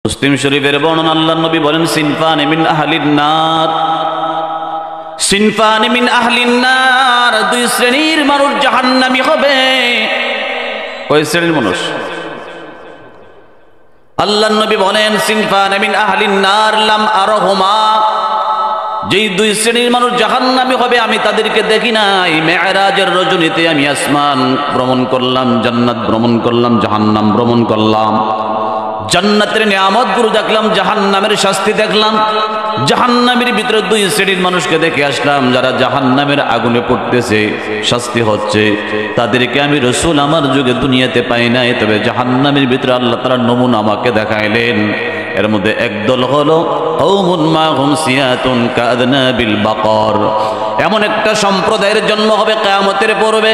মুসলিম শরীফের বর্ণনা আল্লাহর নবী বলেন সিনফানি মিন আহলিন নার, সিনফানি মিন আহলিন নার, দুই শ্রেণীর মানুষ জাহান্নামী হবে। কয় শ্রেণীর মানুষ? আল্লাহর নবী বলেন সিনফানি মিন আহলিন নার লাম আরহুমা, যেই দুই শ্রেণীর মানুষ জাহান্নামী হবে আমি তাদেরকে দেখি নাই। মেরাজের রজনীতে আমি আসমান ভ্রমণ করলাম, জান্নাত ভ্রমণ করলাম, জাহান্নাম ভ্রমণ করলাম। জান্নাতের নিয়ামতগুলো দেখলাম, জাহান্নামের শাস্তি দেখলাম। জাহান্নামের ভিতরে দুই শ্রেণীর মানুষকে দেখে আসলাম, যারা জাহান্নামের আগুনে পড়তেছে, শাস্তি হচ্ছে। তাদেরকে আমি রাসূল আমার যুগে দুনিয়াতে পাই নাই, তবে জাহান্নামের ভিতরে আল্লাহ তাআলা নমুনা আমাকে দেখাইলেন। এর মধ্যে একদল হলো কওমুন মাহুম সিয়াতুন কাআদনাবিল বাকর, এমন একটা সম্প্রদায়ের জন্ম হবে কিয়ামতের পূর্বে,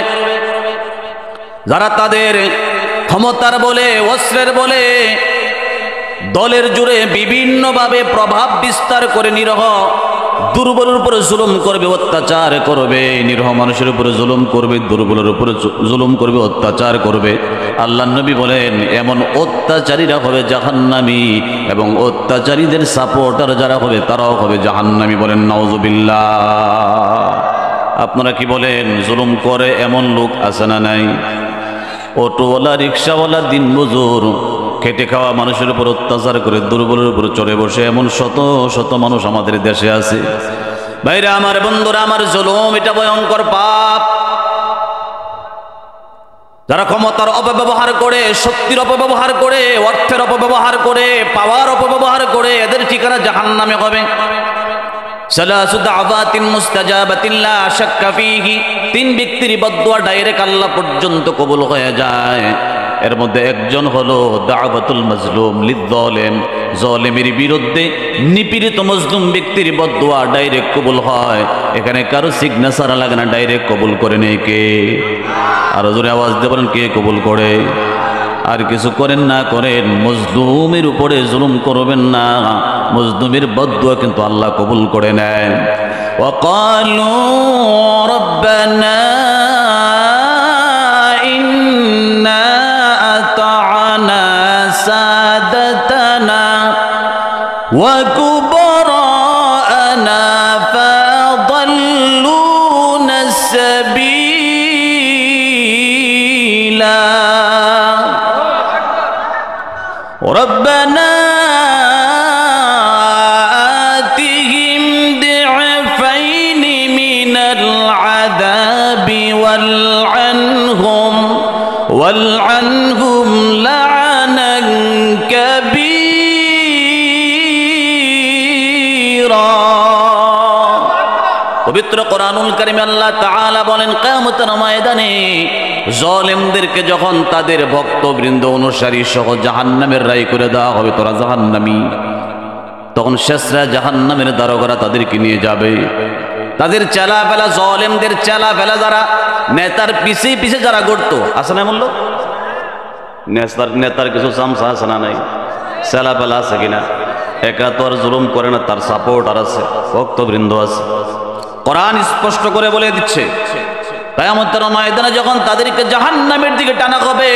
যারা তাদের ক্ষমতার বলে, অস্ত্রের বলে, দলের জুড়ে বিভিন্নভাবে প্রভাব বিস্তার করে নিরহ দুর্বলের উপরে জুলুম করবে, অত্যাচার করবে, নিরহ মানুষের উপরে জুলুম করবে, দুর্বলের উপরে জুলুম করবে, অত্যাচার করবে। আল্লাহর নবী বলেন এমন অত্যাচারীরা হবে জাহান্নামী, এবং অত্যাচারীদের সাপোর্টার যারা হবে তারাও হবে জাহান্নামী। বলেন নাউজুবিল্লাহ। আপনারা কি বলেন? জুলুম করে এমন লোক আছে না নাই? অটোওয়ালা, রিক্সাওয়ালা, দিনমজুর, খেটে খাওয়া মানুষের উপর অত্যাচার করে দুর্বলের উপর চড়ে বসে এমন শত শত মানুষ আমাদের দেশে আছে। ভাইরা আমার, বন্ধুরা আমার, জুলুম এটা ভয়ঙ্কর পাপ। যারা ক্ষমতার অপব্যবহার করে, শক্তির অপব্যবহার করে, অর্থের অপব্যবহার করে, পাওয়ার অপব্যবহার করে, এদের ঠিকানা জাহান্নামে হবে। সালাসু দাওয়াতিন মুস্তাজাবাতিন লা শাক্কা ফীহি, তিন ব্যক্তির বদদুয়া ডাইরেক্ট আল্লাহ পর্যন্ত কবুল হয়ে যায়। এর মধ্যে একজন হলো দাওয়াতুল মাজলুম লিয-যালিম, জালিমের বিরুদ্ধে নিপীড়িত মজলুম ব্যক্তির বদদুয়া ডাইরেক্ট কবুল হয়। এখানে কারো সিগনেচার লাগে না, ডাইরেক্ট কবুল করে নেয় কে? আরো জোরে আওয়াজ দিয়ে বলেন, কে কবুল করে? আর কিছু করেন না করেন, মজলুমের উপরে জুলুম করবেন না, মজলুমের বদদুয়া কিন্তু আল্লাহ কবুল করে নেন। ওয়াকালু রাব্বানা ইন্না আতা'না সাদাতানা ওয়া কুবরানা ফাদাল্লুনা সাবিলা ربنا آتهم ضعفين من العذاب والعنهم لعنا كبيرا। পবিত্র কোরআনুল কারীমে আল্লাহ তাআলা বলেন কিয়ামতের ময়দানে জালেমদেরকে যখন তাদের ভক্তবৃন্দ, অনুসারী সহ জাহান্নামের রায় করে দেওয়া হবে, তোরা জাহান্নামী, তখন শেষরা জাহান্নামের দারোগারা তাদেরকে নিয়ে যাবে। তাদের চেলা ফেলা, জালেমদের চেলা ফেলা, যারা নেতার পিছে পিছে যারা ঘুরতো, আছে না বললো? নেতার কিছু চামচা আছে না নাই? চেলা ফেলা আছে কিনা? একা তো আর জুলুম করে না, তার সাপোর্টার আছে, ভক্তবৃন্দ আছে। কোরআন স্পষ্ট করে বলে দিচ্ছে কিয়ামতের ময়দানে যখন তাদেরকে জাহান্নামের দিকে টানা হবে,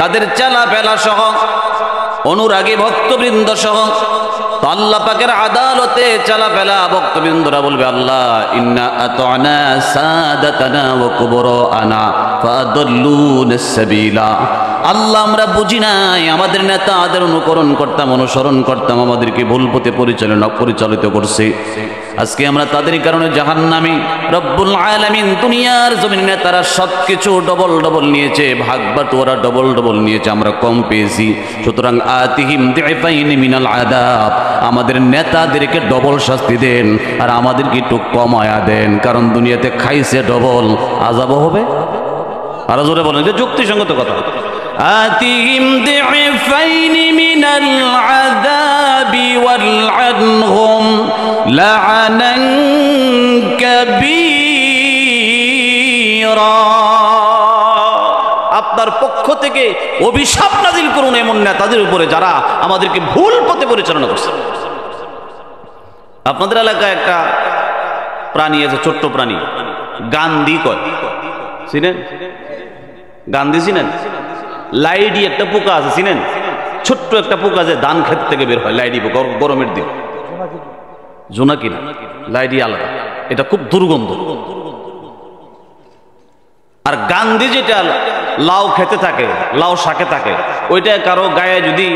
তাদের চেলা ফেলা সহ, অনুরাগী ভক্তবৃন্দ সহ, তো আল্লাহ পাকের আদালতে চেলা ফেলা ভক্তবৃন্দরা বলবে, আল্লাহ ইন্না আতা'না সাদাতানা ওয়া কুবরানা ফাদাল্লুনা সাবিলা। আল্লাহ আমরা বুঝি নাই, আমাদের নেতাদের অনুকরণ করতাম, অনুসরণ করতাম, আমাদেরকে ভুল পথে পরিচালিত করছে। আজকে আমরা তাদের কারণে জাহান্নামী। রব্বুল আলামিন দুনিয়ার জমিনে নেতারা সবকিছু ডবল ডবল নিয়েছে, ভাগ বাটোয়ারা ডবল ডবল নিয়েছে, আমরা কম পেয়েছি। সুতরাং আতিহিম দি'ফাইনি মিনাল আযাব, আমাদের নেতাদেরকে ডবল শাস্তি দেন, আর আমাদেরকে একটু কমায়া দেন, কারণ দুনিয়াতে খাইছে ডবল, আযাবও হবে। আর জোরে বলেন, যে যুক্তিসঙ্গত কথা। আতিহিম দি'ফাইনি মিনাল আযাবি ওয়ালআনহুম লা'নান কাবীরা, আপনার পক্ষ থেকে অভিশাপ নাজিল করুন এমন নেতাদের উপরে যারা আমাদেরকে ভুল পথে পরিচালনা করছে। আপনাদের এলাকায় একটা প্রাণী আছে, ছোট্ট প্রাণী, গান্ধী কয়, চিনেন? গান্ধী চিনেন? লাইডি একটা পোকা আছে, চিনেন? ছোট্ট একটা পোকা যে ধান ক্ষেত থেকে বের হয়, লাইডি পোকা, গরমের দিন। জোনাকি না, লাইডি আলাদা, এটা খুব দুর্গন্ধ। আর গান্ধী যেটা লাউ খেতে থাকে, লাউ শাকে থাকে, ওইটা কারো গায়ে যদি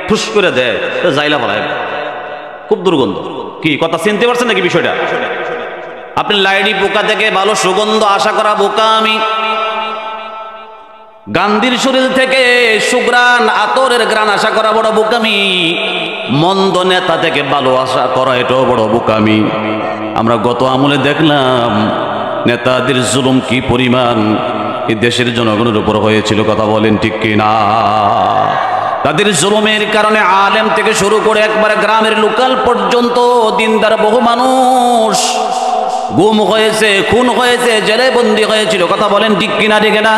ঠুস করে দেয় তো জাইলা ফেলায়, খুব দুর্গন্ধ। কি কথা চিনতে পারছেন নাকি বিষয়টা? আপনি লাইডি পোকা থেকে ভালো সুগন্ধ আশা করা বোকা আমি। গান্ধীর শরীর থেকে সুগ্রাণ আতরের গ্রাণ আশা করা বড় বোকামি। মন্দ নেতা থেকে ভালো আশা করা এটাও বড় বোকামি। আমরা গত আমলে দেখলাম নেতাদের জুলুম কি পরিমাণ এই দেশের জনগণের উপর হয়েছিল, কথা বলেন ঠিক কিনা? তাদের জুলুমের কারণে আলেম থেকে শুরু করে একবারে গ্রামের লোকাল পর্যন্ত দিনদার বহু মানুষ গুম হয়েছে, খুন হয়েছে, জেলে বন্দী হয়েছিল, কথা বলেন ঠিক কিনা? ঠিক না?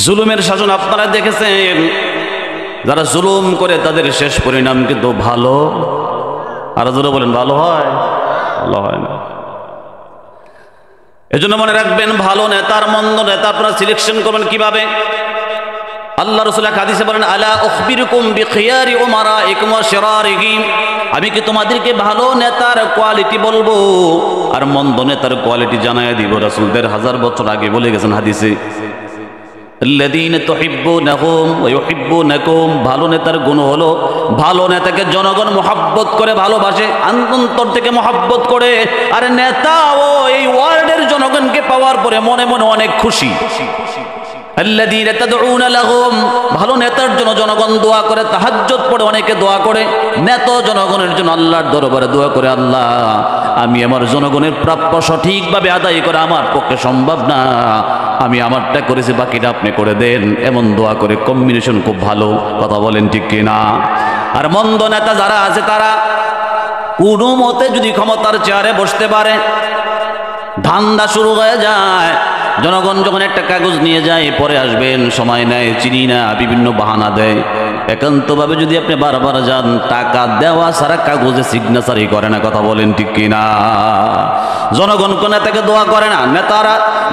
জুলুমের শাসন আপনারা দেখেছেন। যারা জুলুম করে তাদের শেষ পরিণাম কিন্তু ভালো, আর যারা বলেন ভালো হয়, ভালো হয় না। এজন্য মনে রাখবেন, ভালো নেতার মন্দ নেতা আপনারা সিলেকশন করবেন কিভাবে? আল্লাহ রাসূল হাদিসে বলেন, আলা উখবিরুকুম বিখিয়ারি উমারাইকুম ওয়া শিরারিহিম, আমি কি তোমাদেরকে ভালো নেতার কোয়ালিটি বলবো আর মন্দ নেতার কোয়ালিটি জানায় দিব? রাসূল ১৫০০ বছর আগে বলে গেছেন হাদিসে, আল্লাযীনা তুহিব্বুনাহুম ওয়া ইউহিব্বুনাকুম, ভালো নেতার গুণ হলো ভালো নেতাকে জনগণ মুহাব্বত করে, ভালোবাসে, অন্তর থেকে মুহাব্বত করে। আর নেতাও এই ওয়ার্ল্ডের জনগণকে পাওয়ার পরে মনে মনে অনেক খুশি। আল্লাযীনা তাদউনা লাহুম, ভালো নেতার জন্য জনগণ দোয়া করে, তাহাজ্জুদ পড়ে, অনেকে দোয়া করে। নেতা জনগণের জন্য আল্লাহর দরবারে দোয়া করে, আল্লাহ আমি আমার জনগণের প্রাপ্য সঠিকভাবে আদায় করা আমার পক্ষে সম্ভব না, আমি আমারটা করেছি, বাকিটা আপনি করে দেন, এমন দোয়া করে। কম্বিনেশন খুব ভালো, কথা বলেন ঠিক কিনা? আর মন্দ নেতা যারা আছে তারা কোনো মতে যদি ক্ষমতার চেয়ারে বসতে পারে, ধান্দা শুরু হয়ে যায়। জনগণ যখন একটা কাগজ নিয়ে যায়, পরে আসবেন, সময় নেয়, চিনি না, বিভিন্ন বাহানা দেয়। একান্তভাবে যদি আপনি বারবার যান, টাকা দেওয়া ছাড়া কাগজে সিগনেচারই করে না, কথা বলেন ঠিক কিনা? জনগণ কোন নেতাকে দোয়া করে না,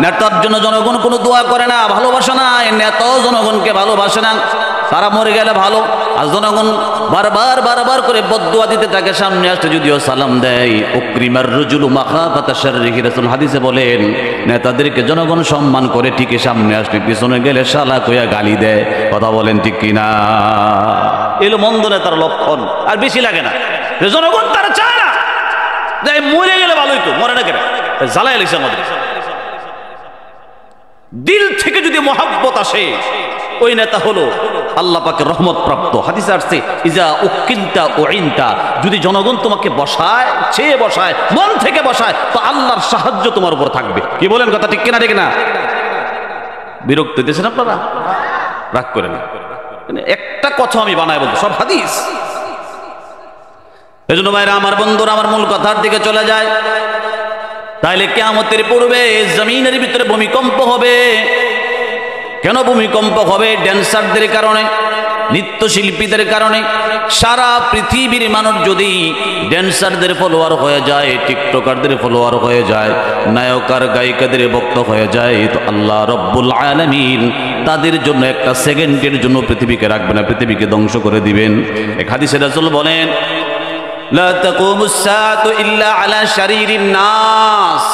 নেতার জন্য জনগণ কোনো দোয়া করে না, ভালোবাসে না। নেতাও জনগণকে ভালোবাসে না, তারা মরে গেলে ভালো। আর জনগণ বারবার করে বদদুয়া দিতে থাকে, সামনে আসতে যদিও সালাম দেয়। উকরিমার রুজুলু মাখাফাতা শাররিহি, রাসূল হাদিসে বলেন, নেতাদেরকে জনগণ সম্মান করে ঠিকই, সামনে আসলে পিছনে গেলে শালা কইয়া গালি দেয়, কথা বলেন ঠিক কিনা? এলো মন্দ নেতার লক্ষণ। আর বেশি লাগে না, জনগণ তারা চায় না, যাই মরে গেলে ভালোই তো, মরে না কেন, জ্বালাই লিখছে আমাদের। দিল থেকে যদি মহাব্বত আসে, ওই নেতা হলো আল্লাহ পাকের রহমত প্রাপ্ত। হাদিসে আসছে, ইজা উকিলতা উইনতা, যদি জনগণ তোমাকে বসায়, চেয়ে বসায়, মন থেকে বসায়, তো আল্লাহর সাহায্য তোমার উপর থাকবে। কি বলেন, কথা ঠিক কিনা? ঠিক না? বিরক্ত দিয়েছেন আপনারা? রাগ করে না, একটা কথা আমি বানায় বলবো, সব হাদিস। এজন্য ভাইরা আমার, বন্ধুরা আমার, মূল কথার দিকে চলে যায়। তাইলে কিয়ামতের পূর্বে জমিনের ভিতরে ভূমিকম্প হবে। কেন ভূমিকম্প হবে? ড্যান্সারদের কারণে, নৃত্যশিল্পীদের কারণে। সারা পৃথিবীর মানুষ যদি ড্যান্সারদের ফলোয়ার হয়ে যায়, টিকটকারদের ফলোয়ার হয়ে যায়, নায়ক আর গায়িকাদের ভক্ত হয়ে যায়, তো আল্লাহ রব্বুল আলামিন তাদের জন্য একটা সেকেন্ডের জন্য পৃথিবীকে রাখবে না, পৃথিবীকে ধ্বংস করে দিবেন। এক হাদিসে রাসূল বলেন, লা তাকুমুস সাআতু ইল্লা আলা শারীরিন নাস,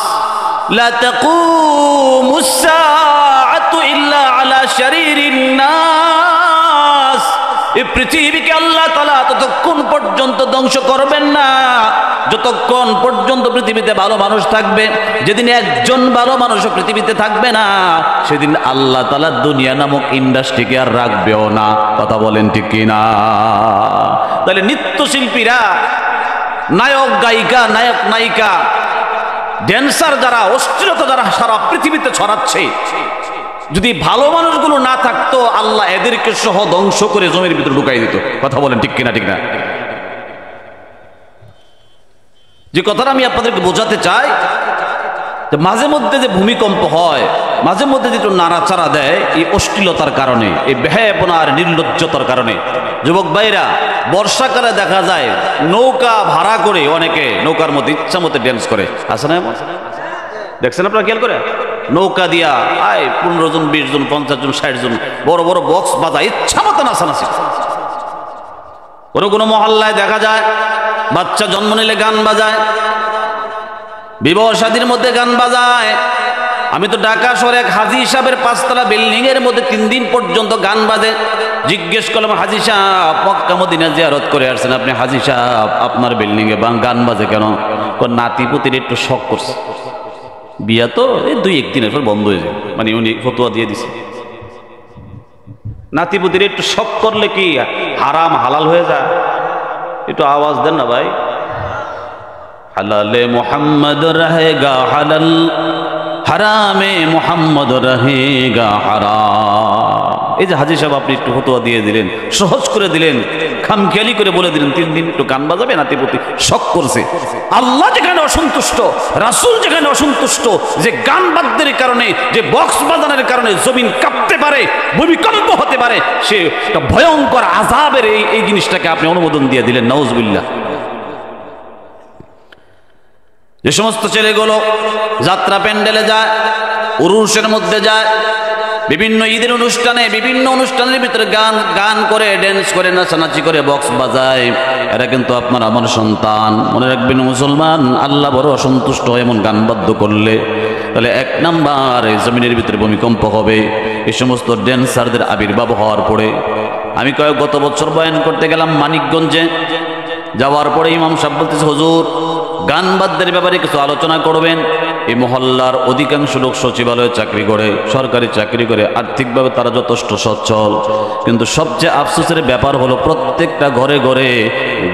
লা তাকুমুস সাআতু ইল্লা আলা শারীরিন নাস। এই পৃথিবীকে আল্লাহ তাআলা ততক্ষণ পর্যন্ত ধ্বংস করবেন না যতক্ষণ পর্যন্ত পৃথিবীতে ভালো মানুষ থাকবে। যেদিন একজন ভালো মানুষও পৃথিবীতে থাকবে না, সেদিন আল্লাহ তাআলা দুনিয়া নামক ইন্ডাস্ট্রিকে আর রাখবেও না, কথা বলেন ঠিক কিনা? তাহলে নৃত্যশিল্পীরা, নায়ক গায়িকা, নায়ক নায়িকা, ড্যান্সার যারা, অশ্লীলতা যারা সারা পৃথিবীতে ছড়াচ্ছে, যদি ভালো মানুষগুলো না থাকতো, আল্লাহ এদেরকে সহ ধ্বংস করে জমির ভিতরে ঢুকাই দিত, কথা বলেন ঠিক কিনা? ঠিক না? যে কথাটা আমি আপনাদেরকে বোঝাতে চাই, মাঝে মধ্যে যে ভূমিকম্প হয়, মাঝে মধ্যে যে নাড়াচাড়া দেয়, এই অশ্লীলতার কারণে, এই বেহায়াপনা আর নির্লজ্জতার কারণে। যুবক ভাইরা, বর্ষাকালে দেখা যায় নৌকা ভাড়া করে অনেকে নৌকার মধ্যে ইচ্ছা মতো ড্যান্স করে, আছে না? দেখছেন আপনারা, খেয়াল করে? নৌকা দিয়া আয় 15 জন 20 জন 50 জন 60 জন বড় বড় বক্স বাজায় ইচ্ছা মতো নাচানাচি। কোনো কোনো মহল্লায় দেখা যায় বাচ্চা জন্ম নিলে গান বাজায়, বিবাহ শাদীর মধ্যে গান বাজায়। আমি তো ঢাকা শহরে এক হাজী সাহেবের 5 তলা বিল্ডিং এর মধ্যে 3 দিন পর্যন্ত গান বাজে। জিজ্ঞেস করলাম, হাজী সাহেব মক্কা মদিনা জিয়ারত করে আসছেন আপনি, হাজী সাহেব আপনার বিল্ডিং এ গান বাজে কেন? নাতিপুতির একটু শখ করছে, বিয়া তো এই 2-1 দিনের পর বন্ধ হয়ে যায়, মানে উনি ফতোয়া দিয়ে দিছে নাতিপুতির একটু শখ করলে কি হারাম হালাল হয়ে যায়? একটু আওয়াজ দেন না ভাই। হালালে মোহাম্মদ রহেগা হালাল, হারামে মোহাম্মদ রহেগা হারাম। এই যে হাজী সাহেব আপনি একটু ফতোয়া দিয়ে দিলেন, সহজ করে দিলেন, খামখেয়ালি করে বলে দিলেন 3 দিন একটু গান বাজাবে, নাতিপুতি শখ করছে। আল্লাহ যেখানে অসন্তুষ্ট, রাসূল যেখানে অসন্তুষ্ট, যে গান বাদ্যের কারণে, যে বক্স বাজানোর কারণে জমিন কাঁপতে পারে, ভূমিকম্প হতে পারে, সে একটা ভয়ঙ্কর আযাবের এই জিনিসটাকে আপনি অনুমোদন দিয়ে দিলেন। নাউজুবিল্লাহ। যে সমস্ত ছেলেগুলো যাত্রা প্যান্ডেলে যায়, উরুসের মধ্যে যায়, বিভিন্ন ঈদের অনুষ্ঠানে, বিভিন্ন অনুষ্ঠানের ভিতরে গান করে, ড্যান্স করে, নাচানাচি করে, বক্স বাজায়, এরা কিন্তু আপনার আমার সন্তান। মনে রাখবেন মুসলমান, আল্লাহ বড় অসন্তুষ্ট হয় এমন গান বাদ্য করলে। তাহলে 1 নাম্বার জমিনের ভিতরে ভূমিকম্প হবে এই সমস্ত ড্যান্সারদের আবির্ভাব হওয়ার পরে। আমি গত বছর বয়ান করতে গেলাম মানিকগঞ্জে, যাওয়ার পরে ইমাম সাহেব বলতেছে, হুজুর গান বাদ্যের ব্যাপারে কিছু আলোচনা করবেন। এই মহল্লার অধিকাংশ লোক সচিবালয়ে চাকরি করে, সরকারি চাকরি করে, আর্থিকভাবে তারা যথেষ্ট সচ্ছল, কিন্তু সবচেয়ে আফসোসের ব্যাপার হলো প্রত্যেকটা ঘরে ঘরে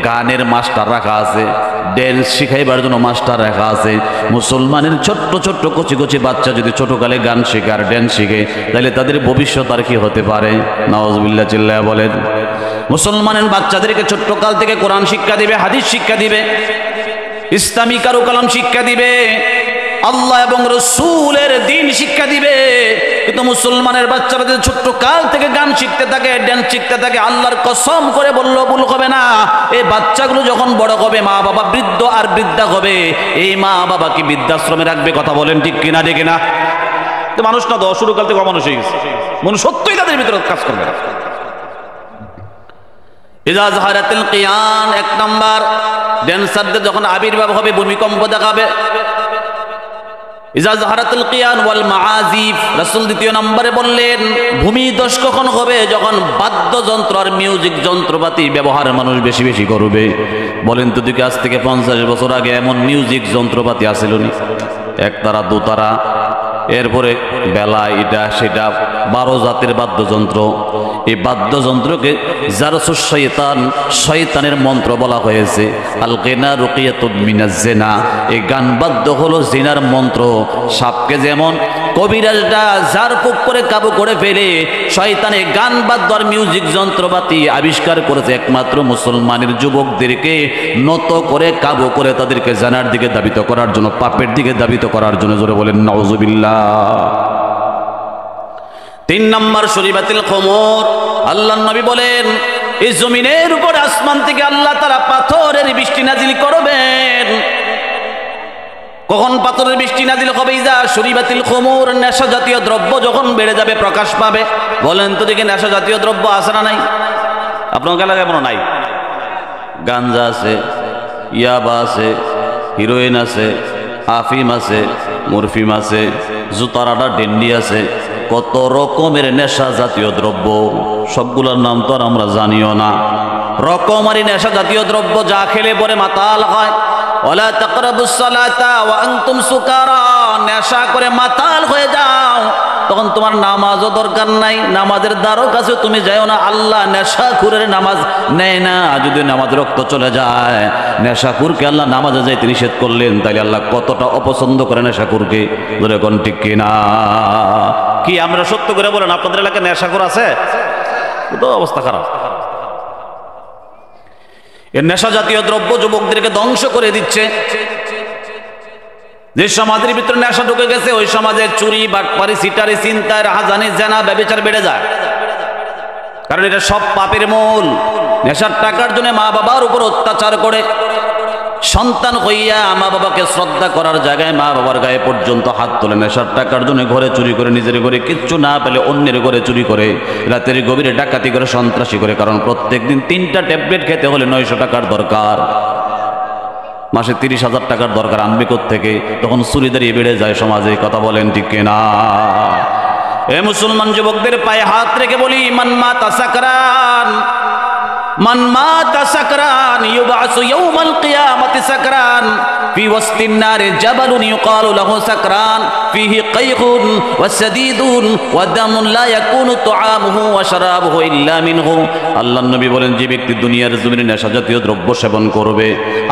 গানের মাস্টার রাখা আছে, ড্যান্স শিখাইবার জন্য মাস্টার রাখা আছে। মুসলমানের ছোট্ট ছোট্ট কচি কচি বাচ্চা যদি ছোটকালে গান শিখে আর ড্যান্স শিখে, তাহলে তাদের ভবিষ্যৎ আর কি হতে পারে? নাউজুবিল্লাহ চিল্লায়া বলেন। মুসলমানের বাচ্চাদেরকে ছোট্ট কাল থেকে কোরআন শিক্ষা দিবে, হাদিস শিক্ষা দিবে, ইসলামী কারুকালাম শিক্ষা দিবে, আল্লাহ এবং রসুলের দ্বীন শিক্ষা দিবে। কিন্তু মুসলমানের বাচ্চারা যদি ছোট্ট কাল থেকে গান শিখতে থাকে, ড্যান্স শিখতে থাকে, আল্লাহর কসম করে বলল ভুল হবে না, এই বাচ্চাগুলো যখন বড় হবে, মা বাবা বৃদ্ধ আর বৃদ্ধা হবে, এই মা বাবা কি বৃদ্ধাশ্রমে রাখবে? কথা বলেন ঠিক কিনা? ঠিক কিনা? তো মানুষ না তো শুরু কাল থেকে অমানুষ হয়ে গেছে, মানুষ সত্যই তাদের ভিতরে কাজ করবে না। ইজা যাহারাতিল কিয়ান 1 নাম্বার, ড্যান্সারদের যখন আবির্ভাব হবে ভূমিকম্প দেখাবে। ইজা যাহারাতুল কিয়ান ওয়াল মাআজিফ, রাসূল 2 নম্বরে বললেন ভূমিধস কখন হবে? যখন বাদ্যযন্ত্র আর মিউজিক যন্ত্রপাতি ব্যবহার মানুষ বেশি বেশি করবে। বলেন তো দিকে আজ থেকে 50 বছর আগে এমন মিউজিক যন্ত্রপাতি আছিল নি? 1 তারা 2 তারা, এরপরে বেলা, এটা সেটা 12 জাতের বাদ্যযন্ত্র। এই বাদ্যযন্ত্রকে জারসুশ শয়তান, শয়তানের মন্ত্র বলা হয়েছে। আল গিনা রুকিয়াতুন মিনাজ জিনা, এই গান বাদ্য হলো জিনার মন্ত্র। সাপকে যেমন কবিরাজরা জারফুক করে কাবু করে ফেলে, শয়তানে গান বাদ্য আর মিউজিক যন্ত্রপাতি আবিষ্কার করেছে একমাত্র মুসলমানের যুবকদেরকে নত করে, কাবু করে, তাদেরকে জানার দিকে ধাবিত করার জন্য, পাপের দিকে ধাবিত করার জন্য। জোরে বলেন নাউজুবিল্লাহ। 3 নম্বর শরীবাতিল খুমুর। আল্লাহর নবী বলেন এই জমিনের উপর আসমান থেকে আল্লাহ তাআলা পাথরের বৃষ্টি নাজিল করবেন। কখন পাথরের বৃষ্টি নাজিল হবে? ইজা শরীবাতিল খুমুর, নেশা জাতীয় দ্রব্য যখন বেড়ে যাবে, প্রকাশ পাবে। বলেন তো দেখি নেশা জাতীয় দ্রব্য আছে না নাই? আপনার এলাকায় মনে নাই? গাঞ্জা আছে, ইয়াবা আছে, হিরোইন আছে, আফিম আছে, মরফিম আছে, জুতারাডা ডেন্ডি আছে, কত রকমের নেশা জাতীয় দ্রব্য। সবগুলোর নাম তো আর আমরা জানিও না। রকমারি নেশা জাতীয় দ্রব্য যা খেলে পরে মাতাল হয়। ওয়ালা তাকরাবুস সালাতা ওয়া আনতুম সুকারা, নেশা করে মাতাল হয়ে যাও, তখন তোমার নামাজও দরকার নাই, নামাজের দ্বারও কাছে তুমি যাও না। আল্লাহ নেশাখুরের নামাজ নেয় না। যদি নামাজ রক্ত চলে যায়, নেশাখুরকে আল্লাহ নামাজে যাইতে নিষেধ করলেন, তাইলে আল্লাহ কতটা অপছন্দ করে নেশাখুরকে। ধরে কোন ঠিক কিনা? কি আমরা সত্য করে বলেন আপনাদের এলাকায় নেশাখুর আছে? তো অবস্থা খারাপ। এর নেশা জাতীয় দ্রব্য যুবকদেরকে ধ্বংস করে দিচ্ছে। যে সমাজের ভিতরে নেশা ঢুকে গেছে, ওই সমাজে চুরি, বাটপারি, সিটারি, চিন্তায়, রাহাজানি, জেনা, ব্যভিচার বেড়ে যায়। কারণ এটা সব পাপের মূল। নেশার টাকার জন্য মা বাবার উপর অত্যাচার করে, সন্তান হইয়া মা বাবাকে শ্রদ্ধা করার জায়গায় মা বাবার গায়ে পর্যন্ত হাত তোলে, নেশার টাকার জন্য ঘরে চুরি করে, নিজের ঘরে কিচ্ছু না পেলে অন্যের ঘরে চুরি করে, রাতের গভীরে ডাকাতি করে, সন্ত্রাসী করে। কারণ প্রত্যেক দিন 3টা ট্যাবলেট খেতে হলে 900 টাকার দরকার, মাসে 30,000 টাকার দরকার, আনবে থেকে? তখন চুরিদারি বেড়ে যায় সমাজে। কথা বলেন ঠিক কিনা? এ মুসলমান যুবকদের পায়ে হাত রেখে বলি, মান মাতা সাকরান, মান মাতা সাকরান ইউবাসু ইয়াউমাল কিয়ামাতি সাকরান ফি ওয়াসতিন নারি জাবালুন ইউকালু লাহু সাকরান ফিহি কাইহুন ওয়া সাদীদুন ওয়া দামুন লা ইয়াকুনু তুআমুহু ওয়া শারাবুহু ইল্লা মিনহু। আল্লাহর নবী বলেন, যে ব্যক্তি দুনিয়ার জমিনে নেশা জাতীয় দ্রব্য সেবন করবে,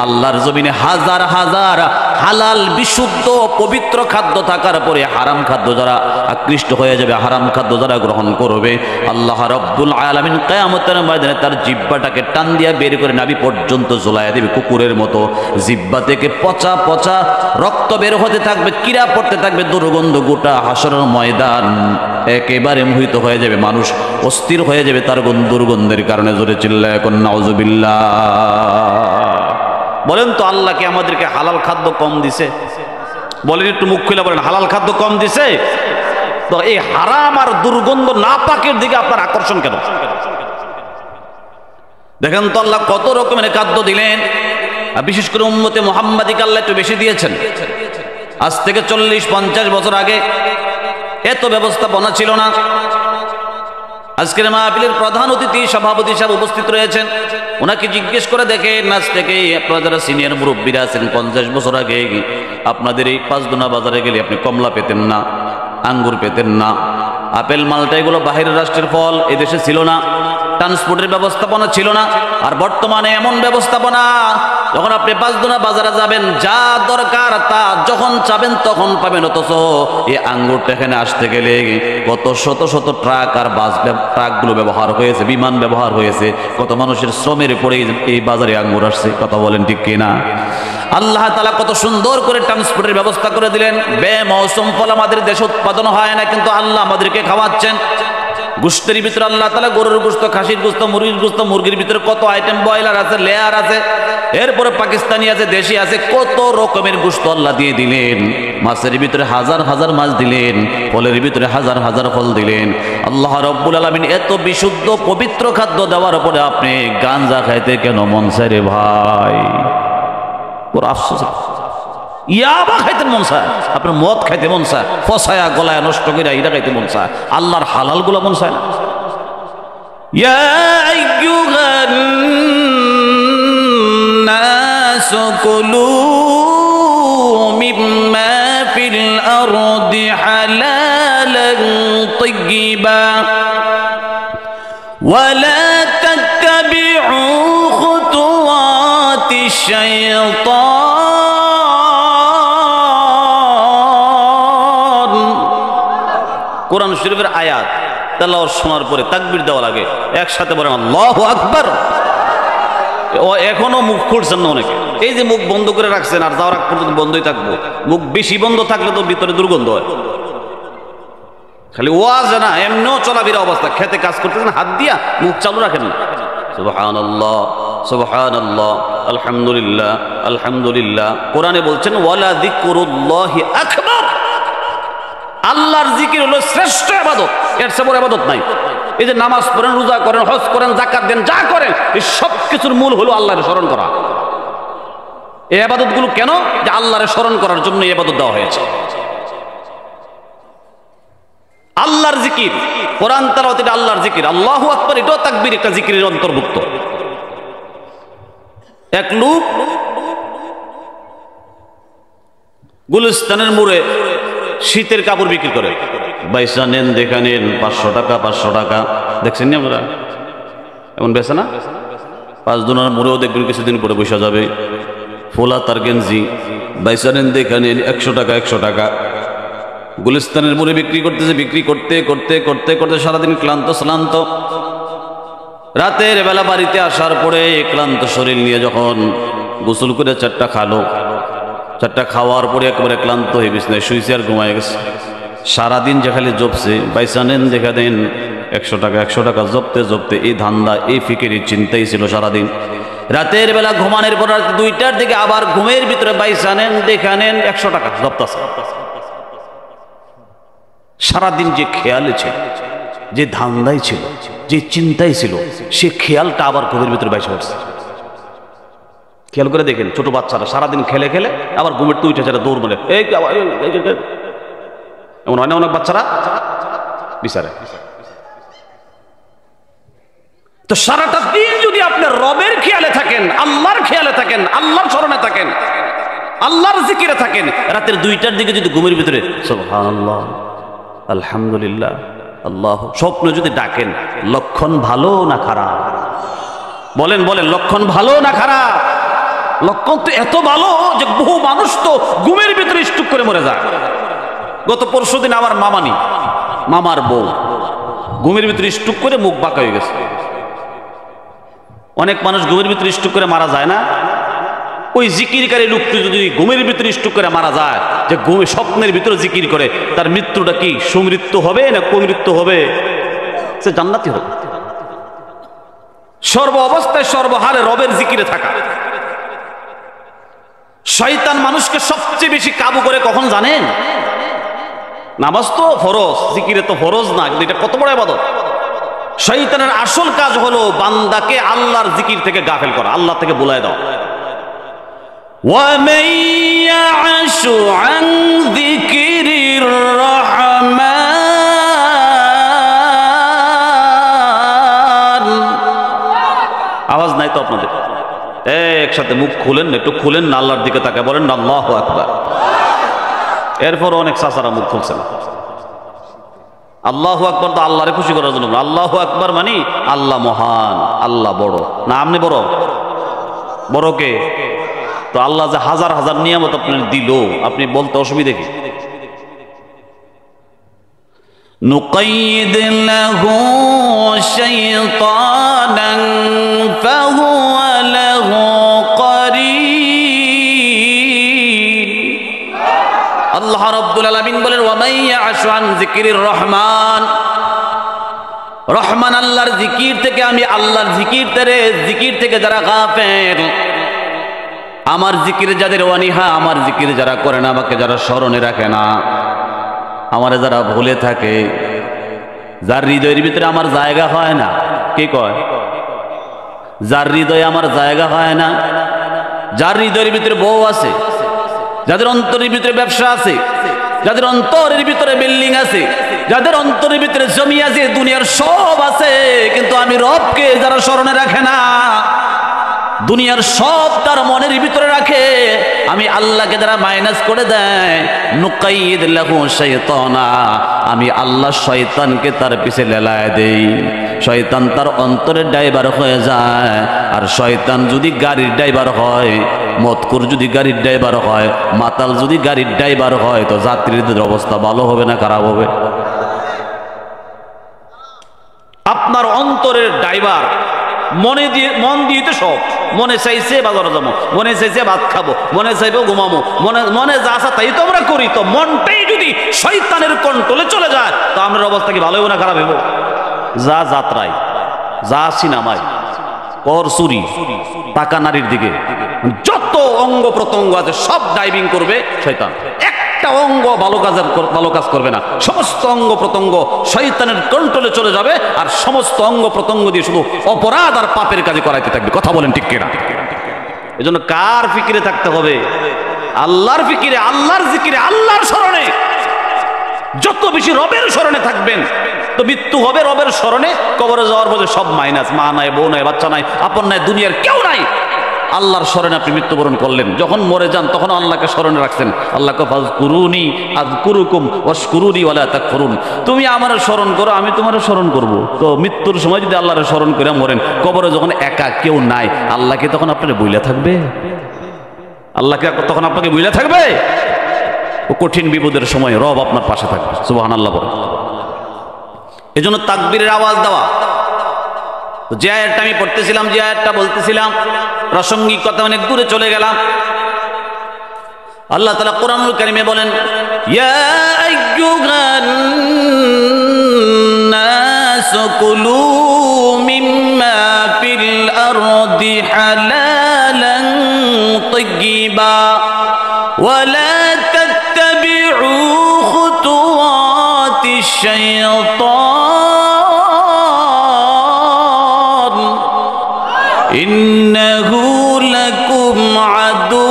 আল্লাহর জমিনে হাজার হাজার হালাল বিশুদ্ধ পবিত্র খাদ্য থাকার পরে হারাম খাদ্য যারা আকৃষ্ট হয়ে যাবে, হারাম খাদ্য যারা গ্রহণ করবে, আল্লাহ রাব্বুল আলামিন কিয়ামতের ময়দানে তার জিহ্বাটাকে টান দিয়া বের করে নাভি পর্যন্ত ঝুলাইয়া দেবে কুকুরের মতো। জিহ্বা থেকে পচা পচা রক্ত বের হতে থাকবে, কিরা পড়তে থাকবে, দুর্গন্ধ। গোটা হাসরের ময়দান একেবারে মোহিত হয়ে যাবে, মানুষ অস্থির হয়ে যাবে তার দুর্গন্ধের কারণে। জোরে চিল্লায় কোন নাউজুবিল্লাহ। বলেন তো, আল্লাহ কি আমাদেরকে হালাল খাদ্য কম দিছে? বলেন, একটু মুখ খুলে বলেন, হালাল খাদ্য কম দিছে? তো এই হারাম আর দুর্গন্ধ নাপাকের দিকে আপনার আকর্ষণ কেন? দেখেন তো আল্লাহ কত রকমের খাদ্য দিলেন, আর বিশেষ করে উম্মতে মুহাম্মাদিকে আল্লাহ একটু বেশি দিয়েছেন। আজ থেকে 40-50 বছর আগে এত ব্যবস্থাপনা ছিল না। আজকের মাহফিলের প্রধান অতিথি সভাপতি সাহেব উপস্থিত রয়েছেন, ওনাকে জিজ্ঞেস করে দেখেন, আজ থেকে আপনারা যারা সিনিয়র মুরব্বীরা আছেন, 50 বছর আগে আপনাদের এই পাঁচদোনা বাজারে গেলে আপনি কমলা পেতেন না, আঙ্গুর পেতেন না, আপেল মালটা এগুলো বাহিরের রাষ্ট্রের ফল, এদেশে ছিল না, ট্রান্সপোর্টের ব্যবস্থাপনা ছিল না। আর বর্তমানে এমন ব্যবস্থাপনা, যখন আপনি পাঁচদোনা বাজারে যাবেন, যা দরকার তা যখন চাবেন তখন পাবেন। অথচ এই আঙ্গুরটা এখানে আসতে গেলে কত শত শত ট্রাক আর বাস ট্রাকগুলো ব্যবহার হয়েছে, বিমান ব্যবহার হয়েছে, কত মানুষের শ্রমের পরে এই বাজারে আঙ্গুর আসছে। কথা বলেন ঠিক কিনা? আল্লাহ তাআলা কত সুন্দর করে ট্রান্সপোর্টের ব্যবস্থা করে দিলেন। বেমৌসুম ফল আমাদের দেশে উৎপাদন হয় না, কিন্তু আল্লাহ আমাদেরকে খাওয়াচ্ছেন। গোশতের ভিতরে আল্লাহ তাআলা গরুর গোশত, খাসির গোশত, মুরগির গোশত, মুরগির ভিতরে কত আইটেম, ব্রয়লার আছে, লেয়ার আছে, এরপরে পাকিস্তানি আছে, দেশি আছে, কত রকমের গোশত আল্লাহ দিয়ে দিলেন। মাছের ভিতরে হাজার হাজার মাছ দিলেন, ফলের ভিতরে হাজার হাজার ফল দিলেন। আল্লাহ রাব্বুল আলামিন এত বিশুদ্ধ পবিত্র খাদ্য দেওয়ার পরে আপনি গাঞ্জা খাইতে কেন মন চায় রে ভাই? ওর আফসোস। ইয়াবা খাইতে মন চায়, আপনার মদ খাইতে মন চায়, ফসায়া গলায় নষ্ট করে এটা খাইতে মন চায়, আল্লাহর হালাল গুলো মন চায় না। ইয়া আইয়ুহান নাসু কুলু মিম্মা ফিল আরদি হালালান তাইয়্যিবা ওয়ালা তাত্তাবিউ খুতুওয়াতিশ শাইতান। কোরআন শরীফের আয়াত তেলাওয়াত শোনার পরে তাকবীর দেওয়া লাগে, একসাথে বলেন আল্লাহু আকবার। ও এখনো মুখ খুলছেন না অনেকে, এই যে মুখ বন্ধ করে রাখছেন, আর যাওয়ার আগ পর্যন্ত বন্ধই থাকবো। মুখ বেশি বন্ধ থাকলে তো ভিতরে দুর্গন্ধ হয়। খালি ওয়াজ না, এমনিও চলাফেরা অবস্থা, খেতে কাজ করতেছেন, হাত দিয়া মুখ চালু রাখেন না। সুবহানাল্লাহ, সুবহানাল্লাহ, আলহামদুলিল্লাহ, আলহামদুলিল্লাহ। কোরআনে বলছেন ওয়ালা যিকরুল্লাহি আকবার, আল্লাহর জিকির হলো শ্রেষ্ঠ ইবাদত, এর চেয়ে বড় ইবাদত নাই। এই যে নামাজ পড়েন, রোজা করেন, হজ করেন, যাকাত দেন, যা করেন, এই সব কিছুর মূল হলো আল্লাহর স্মরণ করা। এই ইবাদতগুলো কেন? যে আল্লাহর স্মরণ করার জন্য এই ইবাদত দেওয়া হয়েছে। আল্লাহর জিকির, কোরআন তেলাওয়াত এটা আল্লাহর জিকির, আল্লাহু আকবার এটাও তাকবীর, একটা জিকিরের অন্তর্ভুক্ত। এক লোক গুলিস্তানের মোড়ে শীতের কাপড় বিক্রি করে, বাইসা নেন, দেখা নেন, 500 টাকা, 500 টাকা। দেখছেন না আপনারা? এমন বেছে না? 5 দিনের মোড়েও দেখবেন কিছুদিন পরে বসে যাবে, ফোলা তার গেঞ্জি, বাইসা নেন, দেখা নেন, 100 টাকা, 100 টাকা। গুলিস্তানের মোড়ে বিক্রি করতেছে, বিক্রি করতে করতে করতে করতে সারাদিন ক্লান্ত শ্লান্ত। রাতের বেলা বাড়িতে আসার পরে ক্লান্ত শরীর নিয়ে যখন গোসল করে 4টা খালো, 4টা খাওয়ার পরে একেবারে ক্লান্ত হয়ে বিছনায় শুয়েছে আর ঘুমায় গেছে। সারাদিন যে খালি জপছে, বাইসা নেন, দেখা দেন, 100 টাকা, 100 টাকা জপতে জপতে এই ধান্দা, এই ফিকিরি চিন্তাই ছিল সারাদিন। রাতের বেলা ঘুমানোর পর রাত 2টার দিকে আবার ঘুমের ভিতরে বাইসা আনেন, দেখে আনেন 100 টাকা জব্দ আছে। সারাদিন যে খেয়ালে ছিল, যে ধান্দায় ছিল, যে চিন্তায় ছিল, সে খেয়ালটা আবার ঘুমের ভিতরে বাইসা পড়ছে। খেয়াল করে দেখেন, ছোট বাচ্চারা সারাদিন খেলে খেলে আবার ঘুমের 2টা ছেড়ে দৌড় মারে, এমন হয় না অনেক বাচ্চারা বিচারে। তো সারাটা দিন যদি আপনি রবের খেয়ালে থাকেন, আল্লাহর খেয়ালে থাকেন, আল্লাহর স্মরণে থাকেন, আল্লাহর জিকিরে থাকেন, রাতের 2টার দিকে যদি ঘুমের ভিতরে সুবহানাল্লাহ, আলহামদুলিল্লাহ, আল্লাহ স্বপ্ন যদি ডাকেন, লক্ষণ ভালো না খারাপ? বলেন বলেন, লক্ষণ ভালো না খারাপ? লক্ষণ তো এত ভালো যে বহু মানুষ তো ঘুমের ভিতরে স্ট্রোক করে মরে যায়। গত পরশুদিন আমার মামার বউ ঘুমের ভিতরে স্ট্রোক করে মুখ বাঁকা হয়ে গেছে। অনেক মানুষ ঘুমের ভিতরে স্ট্রোক করে মারা যায় না? ওই জিকিরকারী লোকটি যদি ঘুমের ভিতরে স্ট্রোক করে মারা যায়, যে ঘুমে স্বপ্নের ভিতরে জিকির করে, তার মৃত্যুটা কি সুমৃত্যু হবে না কুমৃত্যু হবে? সে জান্নাতি হবে। সর্ব অবস্থায় সর্বহালে রবের জিকিরে থাকা। শয়তান মানুষকে সবচেয়ে বেশি কাবু করে কখন জানেন? নামাজ তো ফরজ, জিকিরে তো ফরজ না, কিন্তু এটা কত বড় ইবাদত। শয়তানের আসল কাজ হলো বান্দাকে আল্লাহর জিকির থেকে গাফেল করা, আল্লাহ থেকে ভুলায় দাও। وَمَن يَعْشُ عَن ذِكْرِ الرَّحْمَنِ, আওয়াজ নাই তো আপনাদের? একসাথে মুখ খুলেন, একটু খুলেন না, আল্লাহর দিকে তাকে বলেন না আল্লাহু আকবার। এরপর অনেক চাচারা মুখ খুলছে না। আল্লাহু আকবার তো আল্লাহরে খুশি করার জন্য। আল্লাহু আকবার মানে আল্লাহ মহান, আল্লাহ বড়। না আপনি বড়? বড় কে? তো আল্লাহ যে হাজার হাজার নিয়ামত আপনার দিল, আপনি বলতে অসুবিধা কি? নুকাইয়িদ লাহু শাইতানান ফাহুয়া লাহু করিন। আল্লাহ রাব্বুল আলামিন বলেন, ওয়া মান ইয়াশু আন যিকরির রহমান, রহমান আল্লাহর জিকির থেকে, আমি আল্লাহর জিকির থেকে যারা গাফেল, আমার জিকিরে যাদের ওয়ানিহা, আমার জিকিরে যারা করে না, আমাকে যারা স্মরণে রাখে না, আমারে যারা ভুলে থাকে, যার হৃদয়ের ভিতরে আমার জায়গা হয় না, কি কয়? যার হৃদয়ে আমার জায়গা হয় না, যার হৃদয়ের ভিতরে বউ আছে, যাদের অন্তরের ভিতরে ব্যবসা আছে, যাদের অন্তরের ভিতরে বিল্ডিং আছে, যাদের অন্তরের ভিতরে জমি আছে, দুনিয়ার সব আছে, কিন্তু আমি রবকে যারা স্মরণে রাখে না, দুনিয়ার সব তার মনের ভিতরে রাখে, আমি আল্লাহকে যারা মাইনাস করে দেয়, নুকাইয়িদ লাহু শাইতানা, আমি আল্লাহ শয়তানকে তার পিছে লেলায় দেই। শয়তান তার অন্তরের ড্রাইভার হয়ে যায়। আর শয়তান যদি গাড়ির ড্রাইভার হয়, মদকুর যদি গাড়ির ড্রাইভার হয়, মাতাল যদি গাড়ির ড্রাইভার হয়, তো যাত্রীদের অবস্থা ভালো হবে না খারাপ হবে? আপনার অন্তরের ড্রাইভার মন দিয়ে তো সব, মনে চাইছে বাজারে যাবো, মনে চাইছে ভাত খাবো, মনে চাইবো ঘুমাবো, মনে যা আসা তাই তো আমরা করি। তো মনটাই যদি শয়তানের কন্ট্রোলে চলে যায়, তো আমাদের অবস্থা কি ভালো হবে না খারাপ হবে? যা যাত্রায়, যা সিনেমায়, কর চুরি, টাকা নারীর দিকে, যত অঙ্গ প্রত্যঙ্গ আছে সব ডাইভিং করবে শয়তান। একটা অঙ্গ ভালো কাজ করবে না, সমস্ত অঙ্গ প্রত্যঙ্গ শয়তানের কন্ট্রোলে চলে যাবে, আর সমস্ত অঙ্গ প্রত্যঙ্গ দিয়ে শুধু অপরাধ আর পাপের কাজে করাইতে থাকবে। কথা বলেন ঠিক কিনা? এজন্য কার ফিকিরে থাকতে হবে? আল্লাহর ফিকিরে, আল্লাহর জিকিরে, আল্লাহর স্মরণে। যত বেশি রবের স্মরণে থাকবেন, তো মৃত্যু হবে রবের স্মরণে। কবরে যাওয়ার পরে সব মাইনাস, মা নাই, বউ নাই, বাচ্চা নাই, আপন নাই, দুনিয়ার কেউ নাই। আল্লাহর স্মরণে আপনি মৃত্যুবরণ করলেন, যখন মরে যান তখন আল্লাহকে স্মরণে রাখছেন। আল্লাহকে ফাযকুরুনি আযকুরুকুম ওয়াশকুরুনি ওয়ালা তাকফুরুন, তুমি আমার স্মরণ করো, আমি তোমার স্মরণ করব। তো মৃত্যুর সময় যদি আল্লাহর স্মরণ করে মরেন, কবরে যখন একা কেউ নাই, আল্লাহকে তখন আপনার বইলা থাকবে? আল্লাহকে তখন আপনাকে বইলা থাকবে? ও কঠিন বিপদের সময় রব আপনার পাশে থাকবে। সুবহানাল্লাহ বলেন। এজন্য তাকবীরের আওয়াজ দেওয়া। যে আয়াতটা আমি পড়তেছিলাম, যে আয়াতটা বলতেছিলাম, প্রাসঙ্গিক কথা অনেক দূরে চলে গেলাম। আল্লাহ তাআলা কোরআনুল কারীমে বলেন, ইয়া আইয়ুহান নাস কুলু মিম্মা ফিল আরদ الأرض حلالا طيبا ولا تتبعوا خطوات الشيطان إنه لكم عدو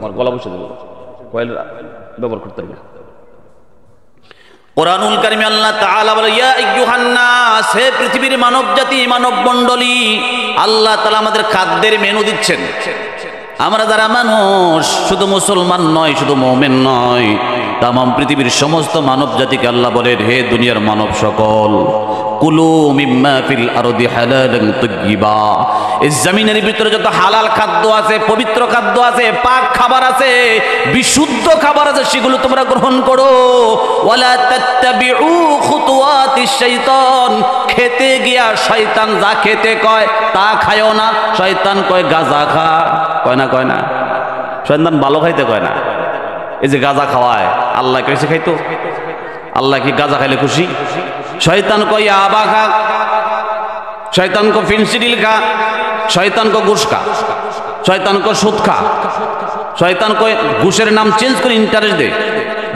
আমার গলা বসে দিল কয়েল ব্যবহার করতে হবে। কোরআনুল কারীমে আল্লাহ তাআলা বলে ইয়া আইয়ুহান নাস, হে পৃথিবীর মানব জাতি, মানব মণ্ডলী, আল্লাহ তাআলা আমাদের খাদ্যের মেনু দিচ্ছেন। আমরা যারা মানুষ, শুধু মুসলমান নয়, শুধু মুমিন নয়, তামাম পৃথিবীর সমস্ত মানব জাতিকে আল্লাহ বলেন হে দুনিয়ার মানব সকল, কুলু মিম্মা ফিল আরদি হালালান তাইয়্যিবা, এই জমিনের ভিতরে যত হালাল খাদ্য আছে, পবিত্র খাদ্য আছে, পাক খাবার আছে, বিশুদ্ধ খাবার আছে, সেগুলো তোমরা গ্রহণ করো। ওয়ালা তাত্তাবিউ খুতুওয়াতিশ শাইতান, খেতে গিয়া শয়তান যা খেতে কয় তা খায়ও না। শয়তান কয় গাঁজা খা, কয় না, কয় না। শয়তান ভালো খাইতে কয় না। এই যে গাঁজা খাওয়ায়, আল্লাহ কেসে খাইতো? আল্লাহ কি গাঁজা খাইলে খুশি? শয়তান কয় ইয়াবা খা, শয়তান কো ফিনসিডিল খা, শয়তান কো ঘুষ খা, শয়তান কো সুদ খা, শয়তান কয় ঘুষের নাম চেঞ্জ করে ইন্টারেস্ট দে,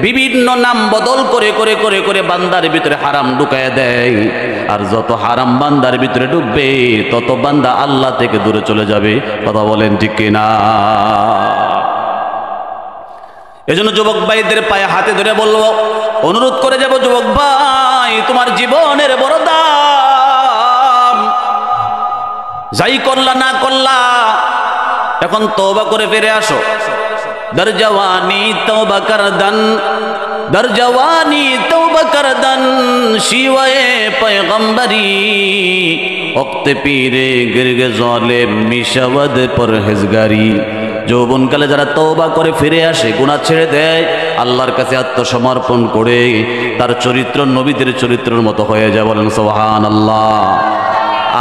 বিভিন্ন নাম বদল করে করে করে করে বান্দার ভিতরে হারাম ঢুকায় দেয়। আর যত হারাম বান্দার ভিতরে ঢুকবে তত বান্দা আল্লাহ থেকে দূরে চলে যাবে। কথা বলেন ঠিক কিনা? এজন্য যুবক ভাইদের পায়ে হাতে ধরে বলবো, অনুরোধ করে যাব, যুবক ভাই তোমার জীবনের বড় দাম, যাই করলা না করলা এখন তওবা করে ফিরে আসো। দর জওয়ানি তওবা করদান, দর জওয়ানি তওবা করদান, শিওয়ে পয়গম্বরি ওক্তে পীরে গিরগে জালেম মিশাওয়াদ পরহেজগারি। যৌবনকালে যারা তওবা করে ফিরে আসে, গুনাহ ছেড়ে দেয়, আল্লাহর কাছে আত্মসমর্পণ করে, তার চরিত্র নবীদের চরিত্রের মতো হয়ে যায়। বলেন সুবহানাল্লাহ।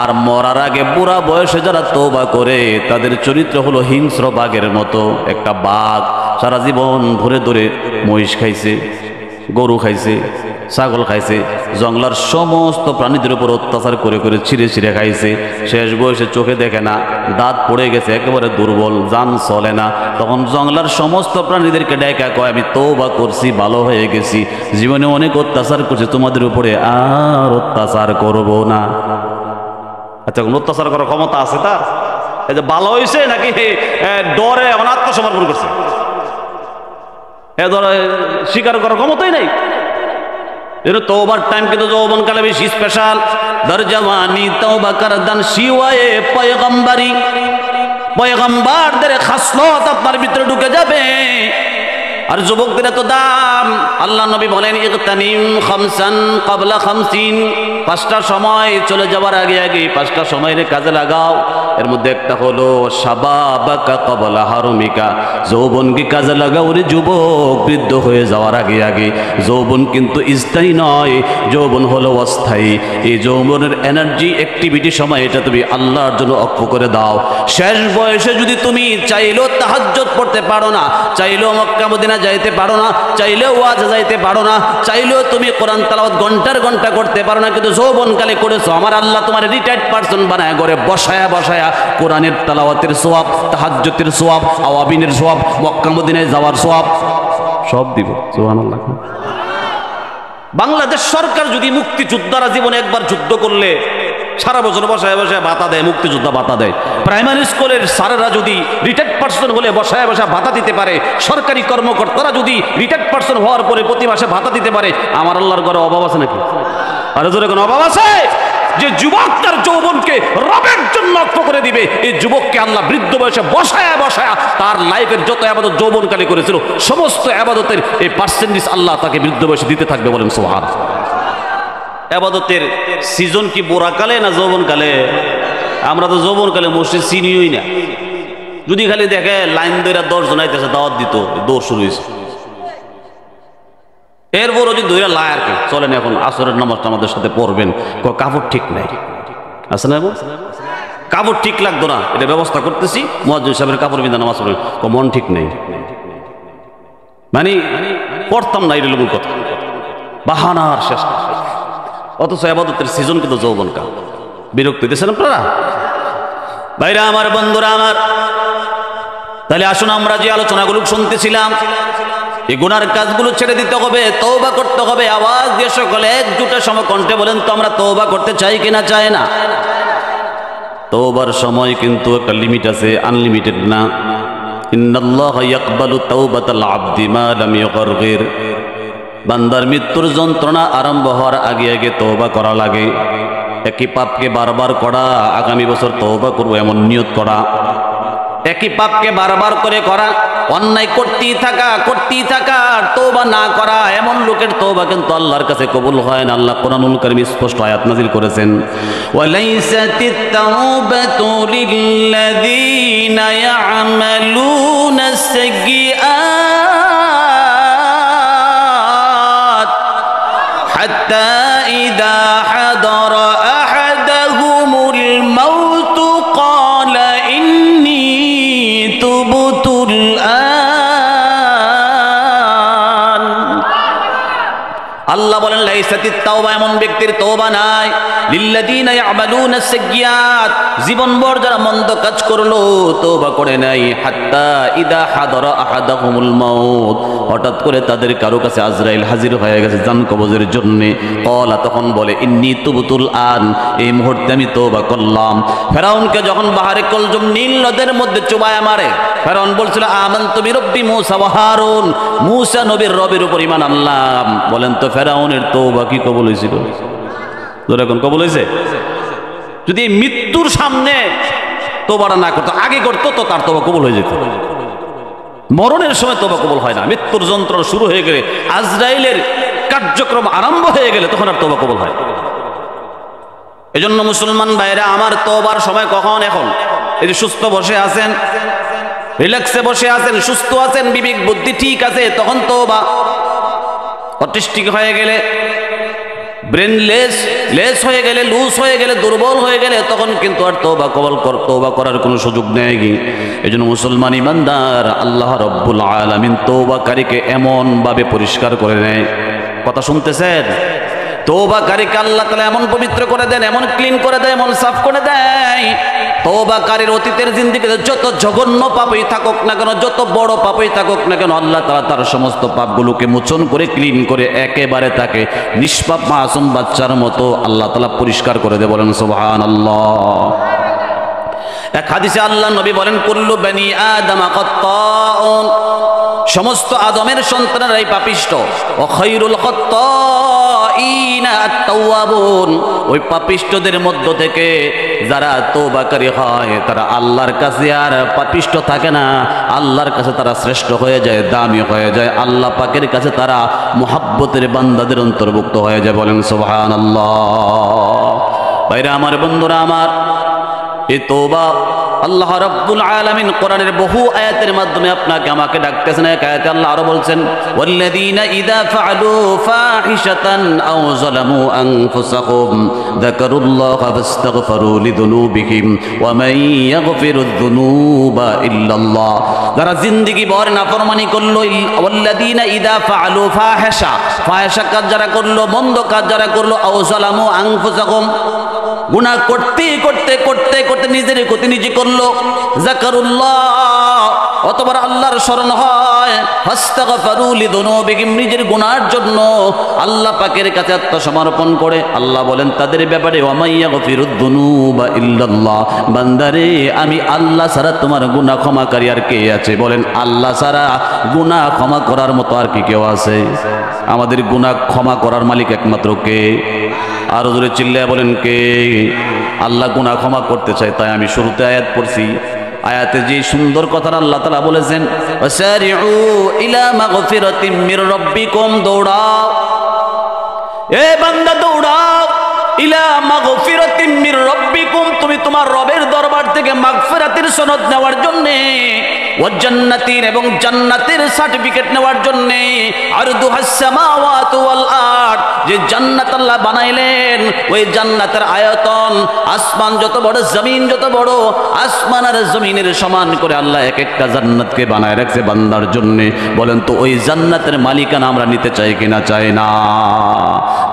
আর মরার আগে বুড়া বয়সে যারা তওবা করে, তাদের চরিত্র হলো হিংস্র বাঘের মতো। একটা বাঘ সারা জীবন ধরে ধরে মহিষ খাইছে, গরু খাইছে, ছাগল খাইছে, জঙ্গলার সমস্ত প্রাণীদের উপর অত্যাচার করে করে ছিঁড়ে ছিঁড়ে খাইছে। শেষ বয়সে চোখে দেখে না, দাঁত পড়ে গেছে, একেবারে দুর্বল, জান চলে না। তখন জঙ্গলার সমস্ত প্রাণীদেরকে ডেকা কয় আমি তওবা করছি, ভালো হয়ে গেছি, জীবনে অনেক অত্যাচার করছি, তোমাদের উপরে আর অত্যাচার করব না। আচ্ছা, অত্যাচার করার ক্ষমতা আছে তার? এই যে ভালো হয়েছে নাকি ডরে এখন আত্মসমর্পণ করছে? এ ধরে স্বীকার করার ক্ষমতাই নাই। তওবার টাইম কিন্তু যৌবনকালে বেশি স্পেশাল। দর জওয়ানি তওবা করদান, শিওয়ে পয়গম্বরি, পয়গম্বরদের খাসলত আপনার ভিতরে ঢুকে যাবে। আর যুবকদের এত দাম, আল্লাহ নবী বলেন ইগতানিম খামসান ক্বাবলা খামসিন, পাঁচটা সময় চলে যাওয়ার আগে আগে পাঁচটা সময়ের কাজে লাগাও। এর মধ্যে একটা হলো শাবাবাকা ক্বাবলা হারমিকা, যৌবনকে কাজে লাগাও রে যুবক, বৃদ্ধ হয়ে যাওয়ার আগে আগে। যৌবন কিন্তু স্থায়ী নয়, যৌবন হলো অস্থায়ী। এই যৌবনের এনার্জি অ্যাক্টিভিটি সময় এটা তুমি আল্লাহর জন্য অক্ষ করে দাও। শেষ বয়সে যদি তুমি চাইলেও তাহাজ্জুদ পড়তে পারো না, চাইলেও মক্কা মদিনা যাইতে পারো না, চাইলেও ওয়াজ যাইতে পারো না, চাইলেও তুমি কোরআন তেলাওয়াত ঘন্টার ঘন্টা করতে পারো না, কিন্তু যৌবনকালে করেছো, আমার আল্লাহ তোমার রিটায়ার্ড পারসন বানায় ঘরে বসায়া বসায়া কোরআনের তেলাওয়াতের সওয়াব, তাহাজ্জুদের সওয়াব, আওয়াবিনের সওয়াব, মক্কা মদিনায় যাওয়ার সওয়াব সব দিব। সুবহানাল্লাহ। বাংলাদেশ সরকার যদি মুক্তিযোদ্ধারা জীবনে একবার যুদ্ধ করলে সারা বছর বসায় বসায় ভাতা দেয়, মুক্তিযোদ্ধা ভাতা দেয়, প্রাইমারি স্কুলের স্যারেরা যদি রিটায়ার্ড পারসন হলে বসায় বসায় ভাতা দিতে পারে, সরকারি কর্মকর্তারা যদি রিটায়ার্ড পারসন হওয়ার পরে প্রতি মাসে ভাতা দিতে পারে, আমার আল্লাহর ঘরে অভাব আছে নাকি? আরে জোরে কোনো অভাব আছে? যে যুবক তার যৌবনকে রবের জন্য অক্ষ করে দিবে, এই যুবককে আল্লাহ বৃদ্ধ বয়সে বসায়া বসায়া তার লাইফের যত আবাদত যৌবনকালে করেছিল সমস্ত আবাদতের এই পার্সেন্টেজ আল্লাহ তাকে বৃদ্ধ বয়সে দিতে থাকবে। বলেন সুবহানাল্লাহ। আবাদতের সিজন কি বোরাকালে না যৌবনকালে? আমরা তো যৌবনকালে মসজিদ চিনিই না। যদি খালি দেখে লাইন ধরে 10 জন আইতেছে দাওয়াত দিত, দৌড় শুরু হয়েছে। এরপরও যদি ধরে লাই আর কি চলেন, এখন আসরের নামাজটা আমাদের সাথে পড়বেন, কাপড় ঠিক নাই আছে না? কাপড় ঠিক লাগতো না, এটা ব্যবস্থা করতেছি, মুয়াজ্জিন সাহেবের কাপড় বিন্দা নামাজ পড়বেন, মন ঠিক নেই। মানে পড়তাম না, এটা মূল কথা, বাহানার শেষ। অথচ ইবাদতের সিজন কিন্তু যৌবনকাল। বিরক্তি দিয়েছেন আপনারা ভাইরা আমার, বন্ধুরা আমার। তাহলে আসুন আমরা যে আলোচনাগুলো শুনতেছিলাম, এই গুনার কাজগুলো ছেড়ে দিতে হবে, তওবা করতে হবে। আওয়াজ দিয়ে সকলে একজোটের সমকণ্ঠে বলেন তো, আমরা তওবা করতে চাই কিনা চাই না? তওবার সময় কিন্তু একটা লিমিট আছে, আনলিমিটেড না। ইন্নাল্লাহা ইয়াকবালু তাওবাতাল আবদি মা লাম ইউগারগির। বান্দার মৃত্যুর যন্ত্রণা আরম্ভ হওয়ার আগে আগে তওবা করা লাগে। একই পাপকে বারবার করা, আগামী বছর তওবা করব এমন নিয়ত করা, একই পাপকে বারবার করে করা, অন্যায় করতেই থাকা আর তওবা না করা, এমন লোকের তওবা কিন্তু আল্লাহর কাছে কবুল হয় না। আল্লাহ কোরআনুল কারীমে স্পষ্ট আয়াত নাযিল করেছেন, ওয়ালাইসাতিত তাওবাতু লিল্লাযীনা ইয়া'মালুনাস সাইয়্যাত হাত্তা ইযা হাদারা আহাদাহুমুল মাউত ক্বালা ইন্নী তুবতুল আন। আল্লাহ বলেন লাইসাতিত তাওবা, এমন ব্যক্তির তওবা নাই, লিল্লাযীনা ইয়া'মালুনাস সাইয়্যাত, জীবনভর যারা মন্দ কাজ করলো তওবা করে নাই, হাত্তা ইযা হাদারা আহাদাহুমুল মাউত, হঠাৎ করে তাদের কারো কাছে আজরাইল হাজির হয়ে গেছে জান কবজের জন্য। ক্বালা, তখন বলে ইন্নী তুবতুল আন, এই মুহূর্তে আমি তওবা করলাম। ফেরাউনকে যখন বাহারে কলজম নীল নদের মধ্যে চুবায়া মারে, ফেরাউন বলছিল আমানতু বিরব্বি মূসা ওয়া হারুন, মূসা নবীর রবের উপর ঈমান আনলাম। বলেন তো ফেরাউনের তওবা কি কবুল হয়েছিল? এখন কবুল হয়েছে? যদি মৃত্যুর সামনে তওবাটা না করতো, আগে করতো, তো তার তওবা কবুল হয়ে যেত। মরণের সময় তওবা কবুল হয় না। মৃত্যুর যন্ত্রণা শুরু হয়ে গেলে, আজরাইলের কার্যক্রম আরম্ভ হয়ে গেলে তখন আর তওবা কবুল হয়। এজন্য মুসলমান ভাইরা আমার, তওবার সময় কখন? এখন। এই যে সুস্থ বসে আছেন, রিল্যাক্সে বসে আছেন, সুস্থ আছেন, বিবেক বুদ্ধি ঠিক আছে, তখন তওবা। অটিস্টিক হয়ে গেলে, ব্রেন লেস হয়ে গেলে, লুজ হয়ে গেলে, দুর্বল হয়ে গেলে, তখন কিন্তু আর তওবা করার কোনো সুযোগ নেই। এজন্য মুসলমান ইমানদার, আল্লাহ রাব্বুল আলামিন তওবাকারীকে এমন ভাবে পরিষ্কার করে নেয়। কথা শুনতেছেন? তওবাকারীকে আল্লাহ তাআলা এমন পবিত্র করে দেন, এমন ক্লিন করে দেয়, এমন সাফ করে দেয়। তওবাকারীর অতীতের জিন্দেগিতে যত জঘন্য পাপই থাকুক না কেন, যত বড় পাপই থাকুক না কেন, আল্লাহ তাআলা তার সমস্ত পাপগুলোকে মোচন করে, ক্লিন করে, একেবারে তাকে নিষ্পাপ মাসুম বাচ্চার মতো আল্লাহ তাআলা পরিষ্কার করে দেয়। বলেন সুবহানাল্লাহ। এক হাদিসে আল্লাহ নবী বলেন, কুল্লু বনি আদম খাত্তাউন, সমস্ত আদমের সন্তানেরাই পাপিষ্ট। ও খায়রুল খাত্তাইনা আত-তাওয়াবুন, ওই পাপিষ্টদের মধ্য থেকে যারা তওবাকারী হয় তারা আল্লাহর কাছে আর পাপিষ্ট থাকে না, আল্লাহর কাছে তারা শ্রেষ্ঠ হয়ে যায়, দামি হয়ে যায়, আল্লাহ পাকের কাছে তারা মুহাব্বতের বান্দাদের অন্তর্ভুক্ত হয়ে যায়। বলেন সুবহানাল্লাহ। ভাইরা আমার, বন্ধুরা আমার, এই তওবা আল্লাহ রাব্বুল আলামিন কোরআনের বহু আয়াতের মাধ্যমে আপনাকে আমাকে ডাকতেছেন। এক আয়াতে আল্লাহ আরো বলছেন, ওয়াল্লাযীনা ইযা ফাআলু ফাহিশাতান আও যালামু আনফুসাহুম যাকারুল্লাহা ফাস্তাগফিরু লিযুনুবিহিম ওয়া মান ইয়াগফিরুয যুনুবা ইল্লাল্লাহ। যারা জিন্দেগি ভর নাফরমানি করলো, ওয়াল্লাযীনা ইযা ফাআলু ফাহিশা কাজ যারা করলো, মন্দ কাজ যারা করলো, আও যালামু আনফুসাহুম, গুনাহ করতে করতে করতে করতে নিজের ক্ষতি নিজে করলো, যাকারুল্লাহ, অতবার আল্লাহর স্মরণ হয়, ফাস্তাগফিরু লিযুনুবিহিম, নিজের গুনাহের জন্য আল্লাহ পাকের কাছে আত্মসমর্পণ করে। আল্লাহ বলেন তাদের ব্যাপারে, ওয়া মান ইয়াগফিরুয যুনুবা ইল্লাল্লাহ, বান্দারে আমি আল্লাহ ছাড়া তোমার গুনাহ ক্ষমাকারী আর কে আছে? বলেন আল্লাহ ছাড়া গুনাহ ক্ষমা করার মতো আর কি কেউ আছে? আমাদের গুনাহ ক্ষমা করার মালিক একমাত্র কে? আরো জোরে চিল্লায়া বলেন কে? আল্লাহ গুনাহ ক্ষমা করতে চায়। তাই আমি শুরুতে আয়াত পড়ছি, আয়াতে যে সুন্দর কথা আল্লাহ তাআলা বলেছেন, ওয়াসারিউ ইলা মাগফিরাতিম মির রাব্বিকুম, দৌড়াও এ বান্দা দৌড়াও, ইলা মাগফিরাতিম মির রাব্বিকুম, তুমি তোমার রবের দরবার থেকে মাগফিরাতের সনদ নেওয়ার জন্য, ওয়া জান্নাতিন, এবং জান্নাতের সার্টিফিকেট নেওয়ার জন্য, আরদুহাস সামাওয়াতু ওয়াল আরদ, যে জান্নাত আল্লাহ বানাইলেন, ওই জান্নাতের আয়তন আসমান যত বড়, জমিন যত বড়, আসমান আর জমিনের সমান করে আল্লাহ এক একটা জান্নাতকে বানায় রাখছে বান্দার জন্য। বলেন তো ওই জান্নাতের মালিকানা আমরা নিতে চাই কিনা? চাই না।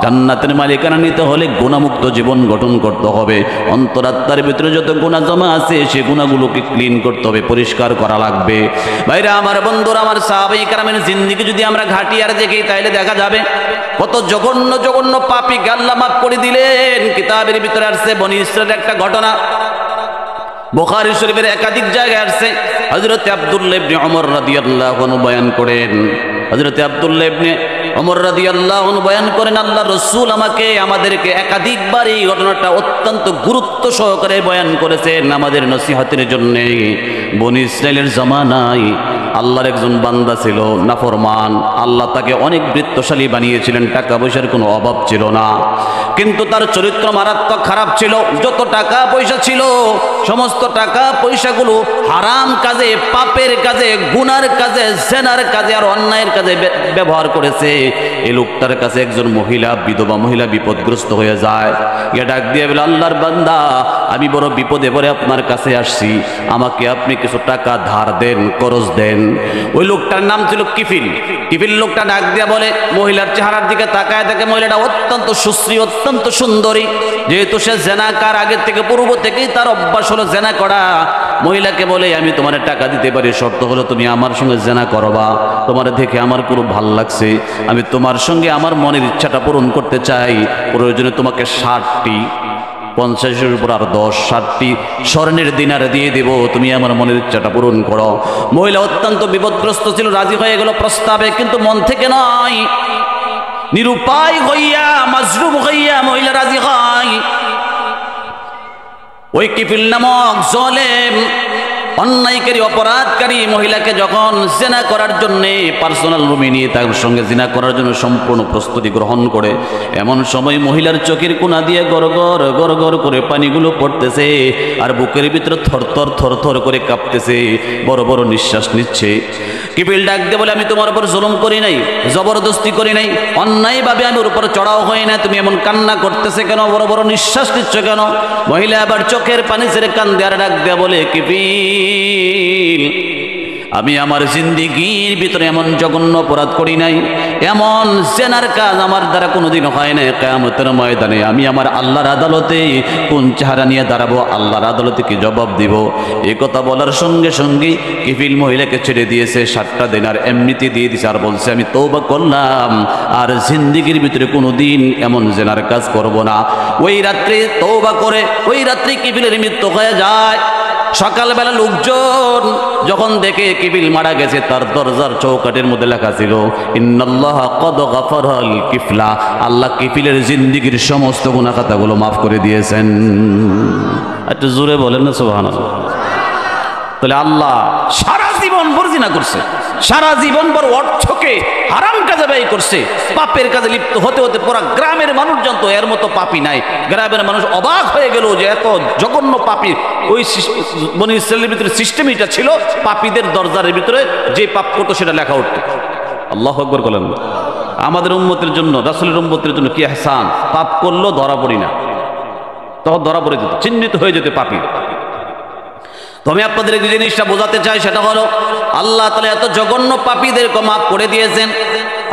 জান্নাতের মালিকানা নিতে হলে গুণামুক্ত জীবন গঠন করতে হবে। অন্তরাত্মার ভিতরে যত গুনাহ জমা আছে সেই গুনাহগুলোকে ক্লিন করতে হবে, পরিষ্কার করা লাগবে। ভাইরা আমার, বন্ধুরা আমার, সাহাবায়ে কেরামের জিন্দেগি যদি আমরা ঘাঁটি আর দেখি তাইলে দেখা যাবে কত জঘন্য জঘন্য পাপী আল্লাহ মাফ করে দিলেন। কিতাবের ভিতরে আসছে বনি ইসরাইলের একটা ঘটনা, বুখারী শরীফের একাধিক জায়গায় আসছে। হযরত আব্দুল্লাহ ইবনে ওমর রাদিয়াল্লাহু আনহু বয়ান করেন, হযরত আব্দুল্লাহ ইবনে ওমর রাদিয়াল্লাহু আনহু বয়ান করেন, আল্লাহ রাসূল আমাদেরকে একাধিকবার এই ঘটনাটা অত্যন্ত গুরুত্ব সহকারে বয়ান করেছেন আমাদের নসিহতের জন্য। বনি ইসরাইলের জামানায় আল্লাহর একজন বান্দা ছিল নাফরমান। আল্লাহ তাকে অনেক বৃত্তশালী বানিয়েছিলেন, টাকা পয়সার কোনো অভাব ছিল না, কিন্তু তার চরিত্র মারাত্মক খারাপ ছিল। যত টাকা পয়সা ছিল সমস্ত টাকা পয়সাগুলো হারাম কাজে, পাপের কাজে, গুনার কাজে, জেনার কাজে আর অন্যায়ের কাজে ব্যবহার করেছে। এই লোকটার কাছে একজন মহিলা, বিধবা মহিলা বিপদগ্রস্ত হয়ে যায়। গিয়ে ডাক দিয়ে বলে, আল্লাহর বান্দা, আমি বড় বিপদে পড়ে আপনার কাছে আসছি, আমাকে আপনি কিছু টাকা ধার দেন, করজ দেন। ওই লোকটার নাম ছিল কিফিল। কিফিল লোকটা ডাক দিয়া বলে, মহিলার চেহারার দিকে তাকায় দেখে মহিলাটা অত্যন্ত সুশ্রী, অত্যন্ত সুন্দরী। যেহেতু সে জেনাকার, আগের থেকে পূর্ব থেকেই তার অভ্যাস হলো জেনা করা। মহিলাকে বলে, আমি তোমার টাকা দিতে পারি, শর্ত হলো তুমি আমার সঙ্গে জেনা করবা। তোমার দেখে আমার খুব ভাল লাগছে, আমি তোমার সঙ্গে আমার মনের ইচ্ছাটা পূরণ করতে চাই। প্রয়োজনে তোমাকে 60টি, 50-এর উপর আর 10-60টি স্বর্ণের দিনার দিয়ে দেব, তুমি আমার মনের ইচ্ছাটা পূরণ করো। মহিলা অত্যন্ত বিপদগ্রস্ত ছিল, রাজি হয়ে গেল প্রস্তাবে, কিন্তু মন থেকে নয়, নিরুপায় হইয়া, মাজলুম হইয়া মহিলা রাজি হয়। ওই কিফিল নামক জালেম, অন্যায়কারী, অপরাধকারী মহিলাকে যখন জিনা করার জন্য পার্সোনাল রুমে নিয়ে তার সঙ্গে জিনা করার জন্য সম্পূর্ণ প্রস্তুতি গ্রহণ করে, এমন সময় মহিলার চোখের কোণা দিয়ে গড়গড় গড়গড় করে পানিগুলো পড়তেছে, আর বুকের ভিতরে থরথর থরথর করে কাঁপতেছে, বড় বড় নিঃশ্বাস নিচ্ছে। কিফিল ডাক দিয়ে বলে, আমি তোমার উপর জুলুম করি নাই, জবরদস্তি করি নাই, অন্যায়ভাবে আমি ওর উপর চড়াও হয় না, তুমি এমন কান্না করতেছে কেন, বড় বড় নিঃশ্বাস নিচ্ছ কেন? মহিলা আবার চোখের পানি ছেড়ে কান্দে আর ডাক দিয়ে বলে, কিফিল, আমি আমার জিন্দেগির ভিতরে এমন জঘন্য অপরাধ করি নাই, এমন জেনার কাজ আমার দ্বারা কোনোদিন হয় নাই। কিয়ামতের ময়দানে আমি আমার আল্লাহর আদালতে কোন চেহারা নিয়ে দাঁড়াবো, আল্লাহর আদালতে কি জবাব দিব? এই কথা বলার সঙ্গে সঙ্গে কিফিল মহিলাকে ছেড়ে দিয়েছে, 60টা দিনার এমনিতে দিয়ে দিয়েছে, আর বলছে, আমি তওবা করলাম, আর জিন্দেগির ভিতরে কোনোদিন এমন জেনার কাজ করব না। ওই রাত্রে তওবা করে ওই রাত্রে কিফিলের মৃত্যু হয়ে যায়। সকালবেলা লোকজন যখন দেখে কিফিল মারা গেছে, তার দরজার চৌকাঠের মধ্যে লেখা ছিল, ইন্নাল্লাহ কদ গাফারাল কিফলা, আল্লাহ কিফিলের জিন্দেগির সমস্ত গুনাহ খাতাগুলো মাফ করে দিয়েছেন। একটু জোরে বলেন না সুবহানাল্লাহ। তাহলে আল্লাহ সারা জীবন ভর জিনা করছে, সারা জীবন ভর অর্থকে হারাম কাজে ব্যয় করছে, পাপের কাজে লিপ্ত হতে হতে পুরা গ্রামের মানুষ জানতো এর মতো পাপী নাই। গ্রামের মানুষ অবাক হয়ে গেল যে এত জঘন্য পাপী। ওই বনি ইসরাইলের ভিতরে সিস্টেম এটা ছিল, পাপীদের দরজার ভিতরে যে পাপ করতো সেটা লেখা উঠতো। আল্লাহু আকবার বলেন। আমাদের উম্মতের জন্য, রাসূলের উম্মতের জন্য কি ইহসান, পাপ করলো ধরা পড়ি না, তখন ধরা পড়ে যেত, চিহ্নিত হয়ে যেত পাপী। তো আমি আপনাদের যে জিনিসটা বোঝাতে চাই সেটা হলো, আল্লাহ তাআলা এত জঘন্য পাপীদেরকে মাফ করে দিয়েছেন।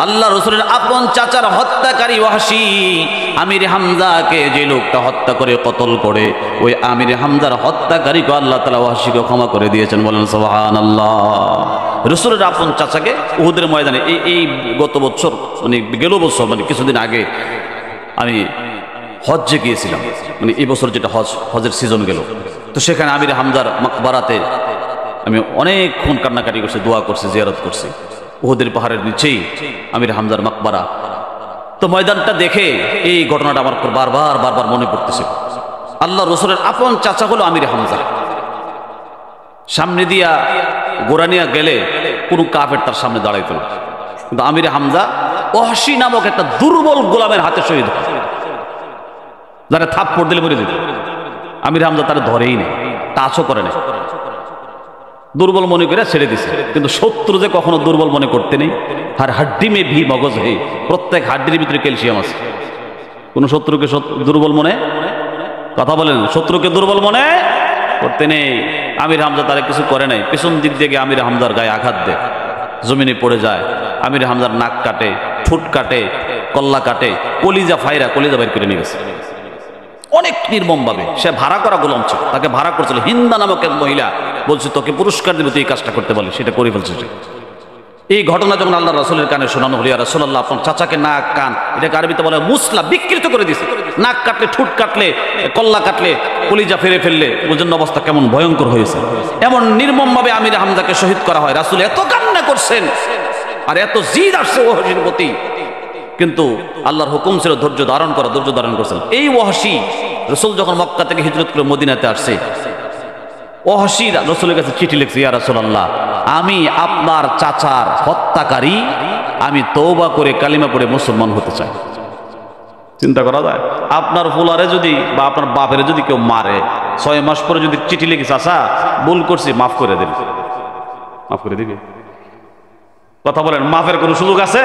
আল্লাহ রাসূলের আপন চাচার হত্যাকারী ওয়াহশী আমির হামজাকে যে লোকটা হত্যা করে, কতল করে, ওই আমির হামজার হত্যাকারীকে আল্লাহ তাআলা ওয়াহশীকে ক্ষমা করে দিয়েছেন। বলেন সুবহানাল্লাহ। রাসূলের আপন চাচাকে উহুদের ময়দানে এই গত বছর, মানে গেল বছর, মানে কিছুদিন আগে আমি হজ্জে গিয়েছিলাম, মানে এই বছর যেটা হজের সিজন গেল, তো সেখানে আমির হামজার মাকবারাতে আমি অনেকক্ষণ কান্নাকাটি করছি, দোয়া করছি, জিয়ারত করছি। উহুদের পাহাড়ের নিচেই আমির হামজার মাকবারা। তো ময়দানটা দেখে এই ঘটনাটা আমার বারবার বারবার মনে পড়তেছে। আল্লাহ রাসূলের আপন চাচা হলো আমির হামজা। সামনে দিয়া গোরা নিয়ে গেলে কোনো কাফের তার সামনে দাঁড়াইতো না, কিন্তু আমির হামজা ওয়াহশী নামক একটা দুর্বল গোলামের হাতে শহীদ হয়, যারা থাপ্পড় দিলে মরে যেত। আমির হামজা তারা ধরেই নেই, টাচও করে না, দুর্বল মনে করে ছেড়ে দিছে। কিন্তু শত্রু যে কখনো দুর্বল মনে করতে নেই, हर हड्डी में भी मगज है, प्रत्येक हाड्डिर ভিতরে ক্যালসিয়াম আছে। কোন শত্রুকে দুর্বল মনে কথা বলেন, শত্রুকে দুর্বল মনে করতে নেই। আমির হামজা তারা কিছু করে নাই, পেছন দিক থেকে আমির হামজার গায়ে আঘাত দেয়, জমিনে পড়ে যায়। আমির হামজার নাক কাটে, ঠোঁট কাটে, কল্লা কাটে, কলিজা ফাইরা কলিজা বাইর করে নিয়ে গেছে অনেক নির্মম ভাবে। সে ভাড়া করা গোলাম ছিল, তাকে ভাড়া করছিল, হিন্দা নামক এক মহিলা বলছে তোকে পুরস্কার দেবে তুই এই কাজটা করতে পারলি, সেটা করে ফেলছে। এই ঘটনা যখন আল্লাহ রাসূলের কানে শোনানো হলো, ইয়া রাসূলুল্লাহ আপনার চাচাকে নাক কান, এটাকে আরবিতে বলে মুসলা, বিকৃত করে দিয়েছে। নাক কাটলে, ঠোঁট কাটলে, কল্লা কাটলে, কলিজা ফেরে ফেললে বুঝেন অবস্থা কেমন ভয়ঙ্কর হয়েছে। এমন নির্মম ভাবে আমির হামজাকে শহীদ করা হয়। রাসূল এত কান্না করছেন আর এত জিদ আসছে ওয়াহশীর প্রতি, কিন্তু আল্লাহর হুকুম ছিল ধৈর্য ধারণ করা, ধৈর্য ধারণ করছেন। এই ওয়াহশী রাসূল যখন মক্কা থেকে হিজরত করে মদিনাতে আসছে, ওয়াহশী রাসূলের কাছে চিঠি লিখছে, ইয়া রাসূলুল্লাহ আমি আপনার চাচার হত্যাকারী, আমি তওবা করে কালিমা পড়ে মুসলমান হতে চাই। চিন্তা করা যায়, আপনার ফুলারে যদি বা আপনার বাপের যদি কেউ মারে, 6 মাস পরে যদি চিঠি লিখে চাচা ভুল করছি মাফ করে দেবে, মাফ করে দিবে? কথা বলেন, মাফের কোনো সুযোগ আছে?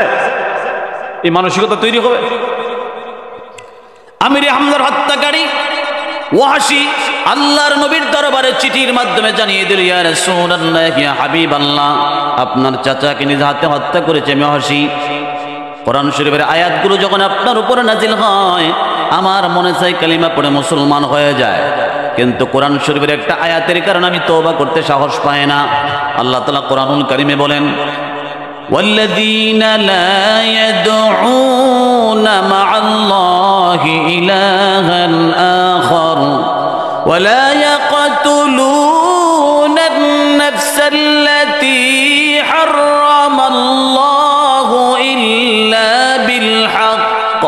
এই মানসিকতা তৈরি হবে? আমির হামজার হত্যাকারী ওয়াহশী আল্লাহর নবীর দরবারে চিঠির মাধ্যমে জানিয়ে দিল, ইয়া রাসূলুল্লাহ, ইয়া হাবিবাল্লাহ, আপনার চাচাকে নিজ হাতে হত্যা করেছে ওয়াহশী। কোরআন শরীফের আয়াতগুলো যখন আপনার উপরে নাজিল হয়, আমার মনে চাই কালিমা পড়ে মুসলমান হয়ে যায়, কিন্তু কোরআন শরীফের একটা আয়াতের কারণে আমি তওবা করতে সাহস পাই না। আল্লাহ তাআলা কোরআনুল কারীমে বলেন, والذين لا يدعون مع الله إلها آخر ولا يقتلون النفس التي حرم الله إلا بالحق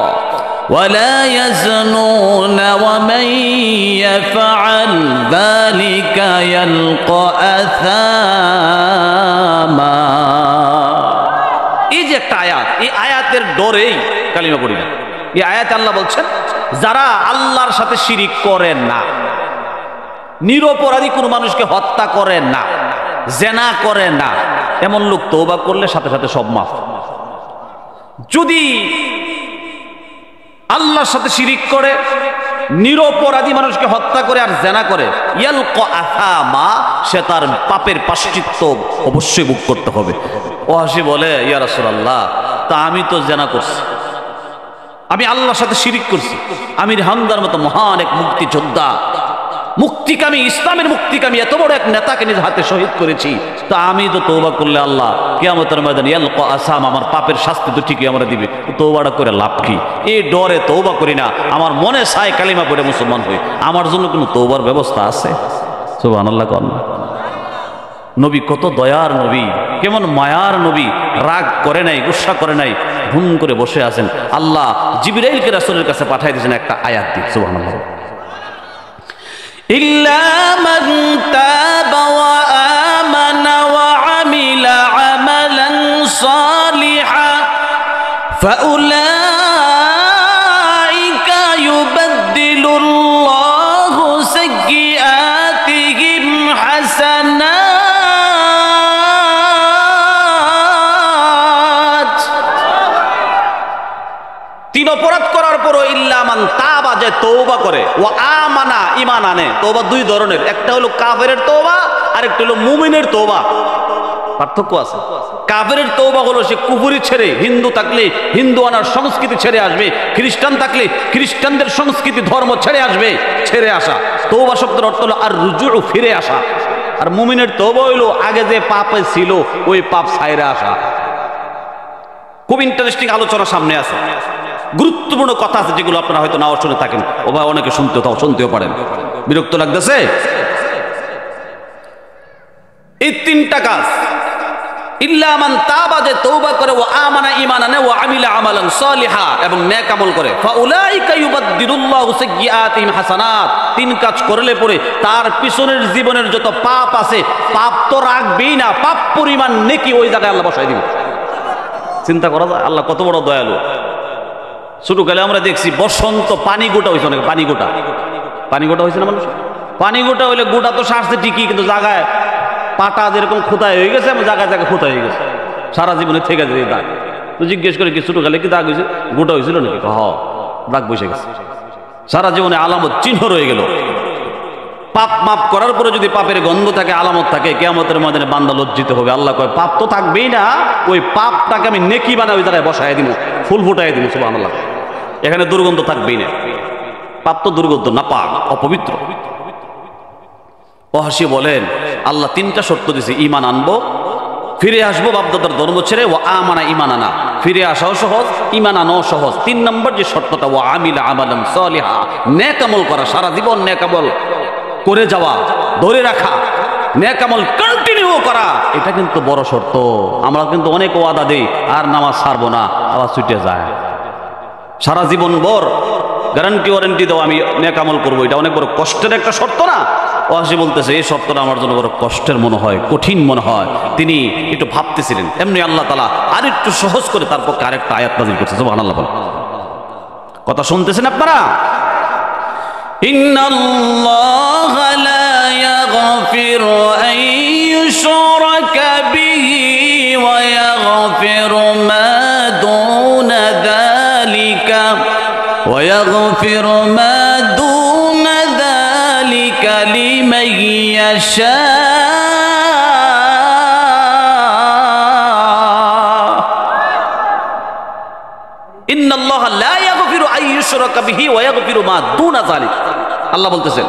ولا يزنون ومن يفعل ذلك يلقى أثاما। এই যে একটা আয়াত, এই আয়াতের ডরেই কালিমা পড়ি না। এই আয়াতে আল্লাহ বলছেন যারা আল্লাহর সাথে শিরিক করেন না, নিরপরাধী কোনো মানুষকে হত্যা করেন না, জেনা করেন না, এমন লোক তওবা করলে সাথে সাথে সব মাফ। যদি আল্লাহর সাথে শিরিক করে, নিরপরাধী মানুষকে হত্যা করে আর জেনা করে, ইয়ালকা আসামা, সে তার পাপের প্রায়শ্চিত্ত অবশ্যই ভোগ করতে হবে। ওয়াহশী বলে, ইয়া রাসূলুল্লাহ তা আমি তো জেনা করছি, আমি আল্লাহর সাথে শিরিক করছি, আমির হামজার মতো মহান এক মুক্তিযোদ্ধা, মুক্তিকামী, ইসলামের মুক্তিকামী এত বড় এক নেতাকে নিজ হাতে শহীদ করেছি, তা আমি তো তওবা করলে আল্লাহ কিয়ামতের ময়দানে ইয়ালকা আসাম, আমার পাপের শাস্তি তো ঠিকই আমরা দিবে, তওবাটা করে লাভ কি? এই ডরে তওবা করি না। আমার মনে চায় কালিমা পড়ে মুসলমান হই। আমার জন্য কোনো তওবার ব্যবস্থা আছে? সুবহানাল্লাহ। কোন নবী কত দয়ার নবী, কেমন মায়ার নবী, রাগ করে নাই, গুসা করে নাই, হুম করে বসে আছেন। আল্লাহ জিবরাইলকে রাসূলের কাছে পাঠিয়ে দিয়েছেন একটা আয়াত দিয়ে, সুবহানাল্লাহ। ইল্লা মান তাবা ওয়া আমানা ওয়া আমিলা আমালান সালিহা ফাউলাইকা ইউবাদদিলুল্লাহু সাইয়্যাতিহিম হাসানাত। তিন অপরাধ করার পরও ইল্লা মান তাবা, যে তওবা করে, ওয়া আমানা, ঈমান আনে। তওবা দুই ধরনের, একটা হলো কাফেরের তওবা আর একটা হলো মুমিনের তওবা। পার্থক্য আছে। কাফেরের তওবা হলো সে কুফরি ছেড়ে, হিন্দু থাকলে হিন্দু আনার সংস্কৃতি ছেড়ে আসবে, খ্রিস্টান থাকলে খ্রিস্টানদের সংস্কৃতি ধর্ম ছেড়ে আসবে, ছেড়ে আসা। তওবা শব্দের অর্থ হলো আর রুজু, ফিরে আসা। আর মুমিনের তওবা হলো আগে যে পাপে ছিল ওই পাপ ছাইরে আসা। খুব ইন্টারেস্টিং আলোচনা সামনে আছে, গুরুত্বপূর্ণ কথা আছে যেগুলো আপনারা হয়তো নাও শুনে থাকেন, ও ভাই অনেকে শুনতেও পারেন। বিরক্ত লাগতেছে? এই তিনটা কাজ, ইল্লা মান তাবা, যে তওবা করে, ও আমানা, ঈমান আনে, ও আমিলা আমালান সালিহা, এবং নেক আমল করে, ফাউলাইকা ইউবাদদিলুল্লাহু সাইয়্যাতিহিম হাসানাত। তিন কাজ করলে পরে তার পিছনের জীবনের যত পাপ আছে, পাপ তো রাখবেই না, পাপ পরিমাণ নেকি ওই জায়গায় আল্লাহ বসাই দিবে। চিন্তা করা যায় আল্লাহ কত বড় দয়ালু। ছোটকালে আমরা দেখছি বসন্ত পানি গোটা হয়েছে, অনেক পানি গোটা হয়েছে না মানুষ? পানি গোটা হইলে গোটা তো সারছে ঠিকই, কিন্তু জায়গায় পাটা যেরকম খোঁতায় হয়ে গেছে, জায়গায় জায়গায় খোঁতা হয়ে গেছে, সারা জীবনে থেকে যায় দাগ। তো জিজ্ঞেস করে কি ছোট কালে কি দাগ হয়েছে, গোটা হয়েছিল নাকি? দাগ বসে গেছে। সারা জীবনে আলামত চিহ্ন রয়ে গেল। পাপ মাপ করার পরে যদি পাপের গন্ধ থাকে, আলামত থাকে, কিয়ামতের ময়দানে বান্দা লজ্জিত হবে। আল্লাহ কয় পাপ তো থাকবেই না, ওই পাপটাকে আমি নেকি বানাই ওই জায়গায় বসায় দিব, ফুল ফুটাই দিব। সুবহানাল্লাহ। এখানে দুর্গন্ধ থাকবেই না। পাপ তো দুর্গন্ধ, না পাক, অপবিত্র। ওয়াহশী বলেন আল্লাহ তিনটা শর্ত দিয়েছে, ঈমান আনবো, ফিরে আসবো বাপদাদার ধর্ম ছেড়ে, ও আমানা ঈমান আনা, ফিরে আসাও সহজ, ঈমান আনাও সহজ। 3 নম্বর যে শর্তটা, ও আমিলা আমালান সালিহা, নেক আমল করা, সারা জীবন নেক আমল করে যাওয়া, ধরে রাখা, নেক আমল কন্টিনিউ করা, এটা কিন্তু বড় শর্ত। আমরা কিন্তু অনেক ওয়াদা দেই আর নামাজ ছাড়বো না, আবার ছুটে যায়। সারা জীবন ভর গ্যারান্টি ওয়ারেন্টি দাও আমি নেক আমল করবো, এটা অনেক বড় কষ্টের একটা শর্ত না? ওয়াহশী বলতেছে এই শর্তটা আমার জন্য বড় কষ্টের মনে হয়, কঠিন মনে হয়। তিনি একটু ভাবতেছিলেন, এমনি আল্লাহ তাআলা আর একটু সহজ করে তার পক্ষে আরেকটা আয়াত নাযিল করছে। সুবহানাল্লাহ। কথা শুনতেছেন আপনারা? ইন্নাল্লাহা লা ইয়াগফিরু আন ইউশরাকা বিহি ওয়া ইয়াগফিরু মা দুনা যালিকা ওয়া ইয়াগফিরু মা দুনা যালিকা লিমান ইয়াশা। ইন্নাল্লাহা লা ইয়াগফিরু আন ইউশরাকা বিহি ওয়া ইয়াগফিরু মা দুনা যালিক। আল্লাহ বলতেছেন,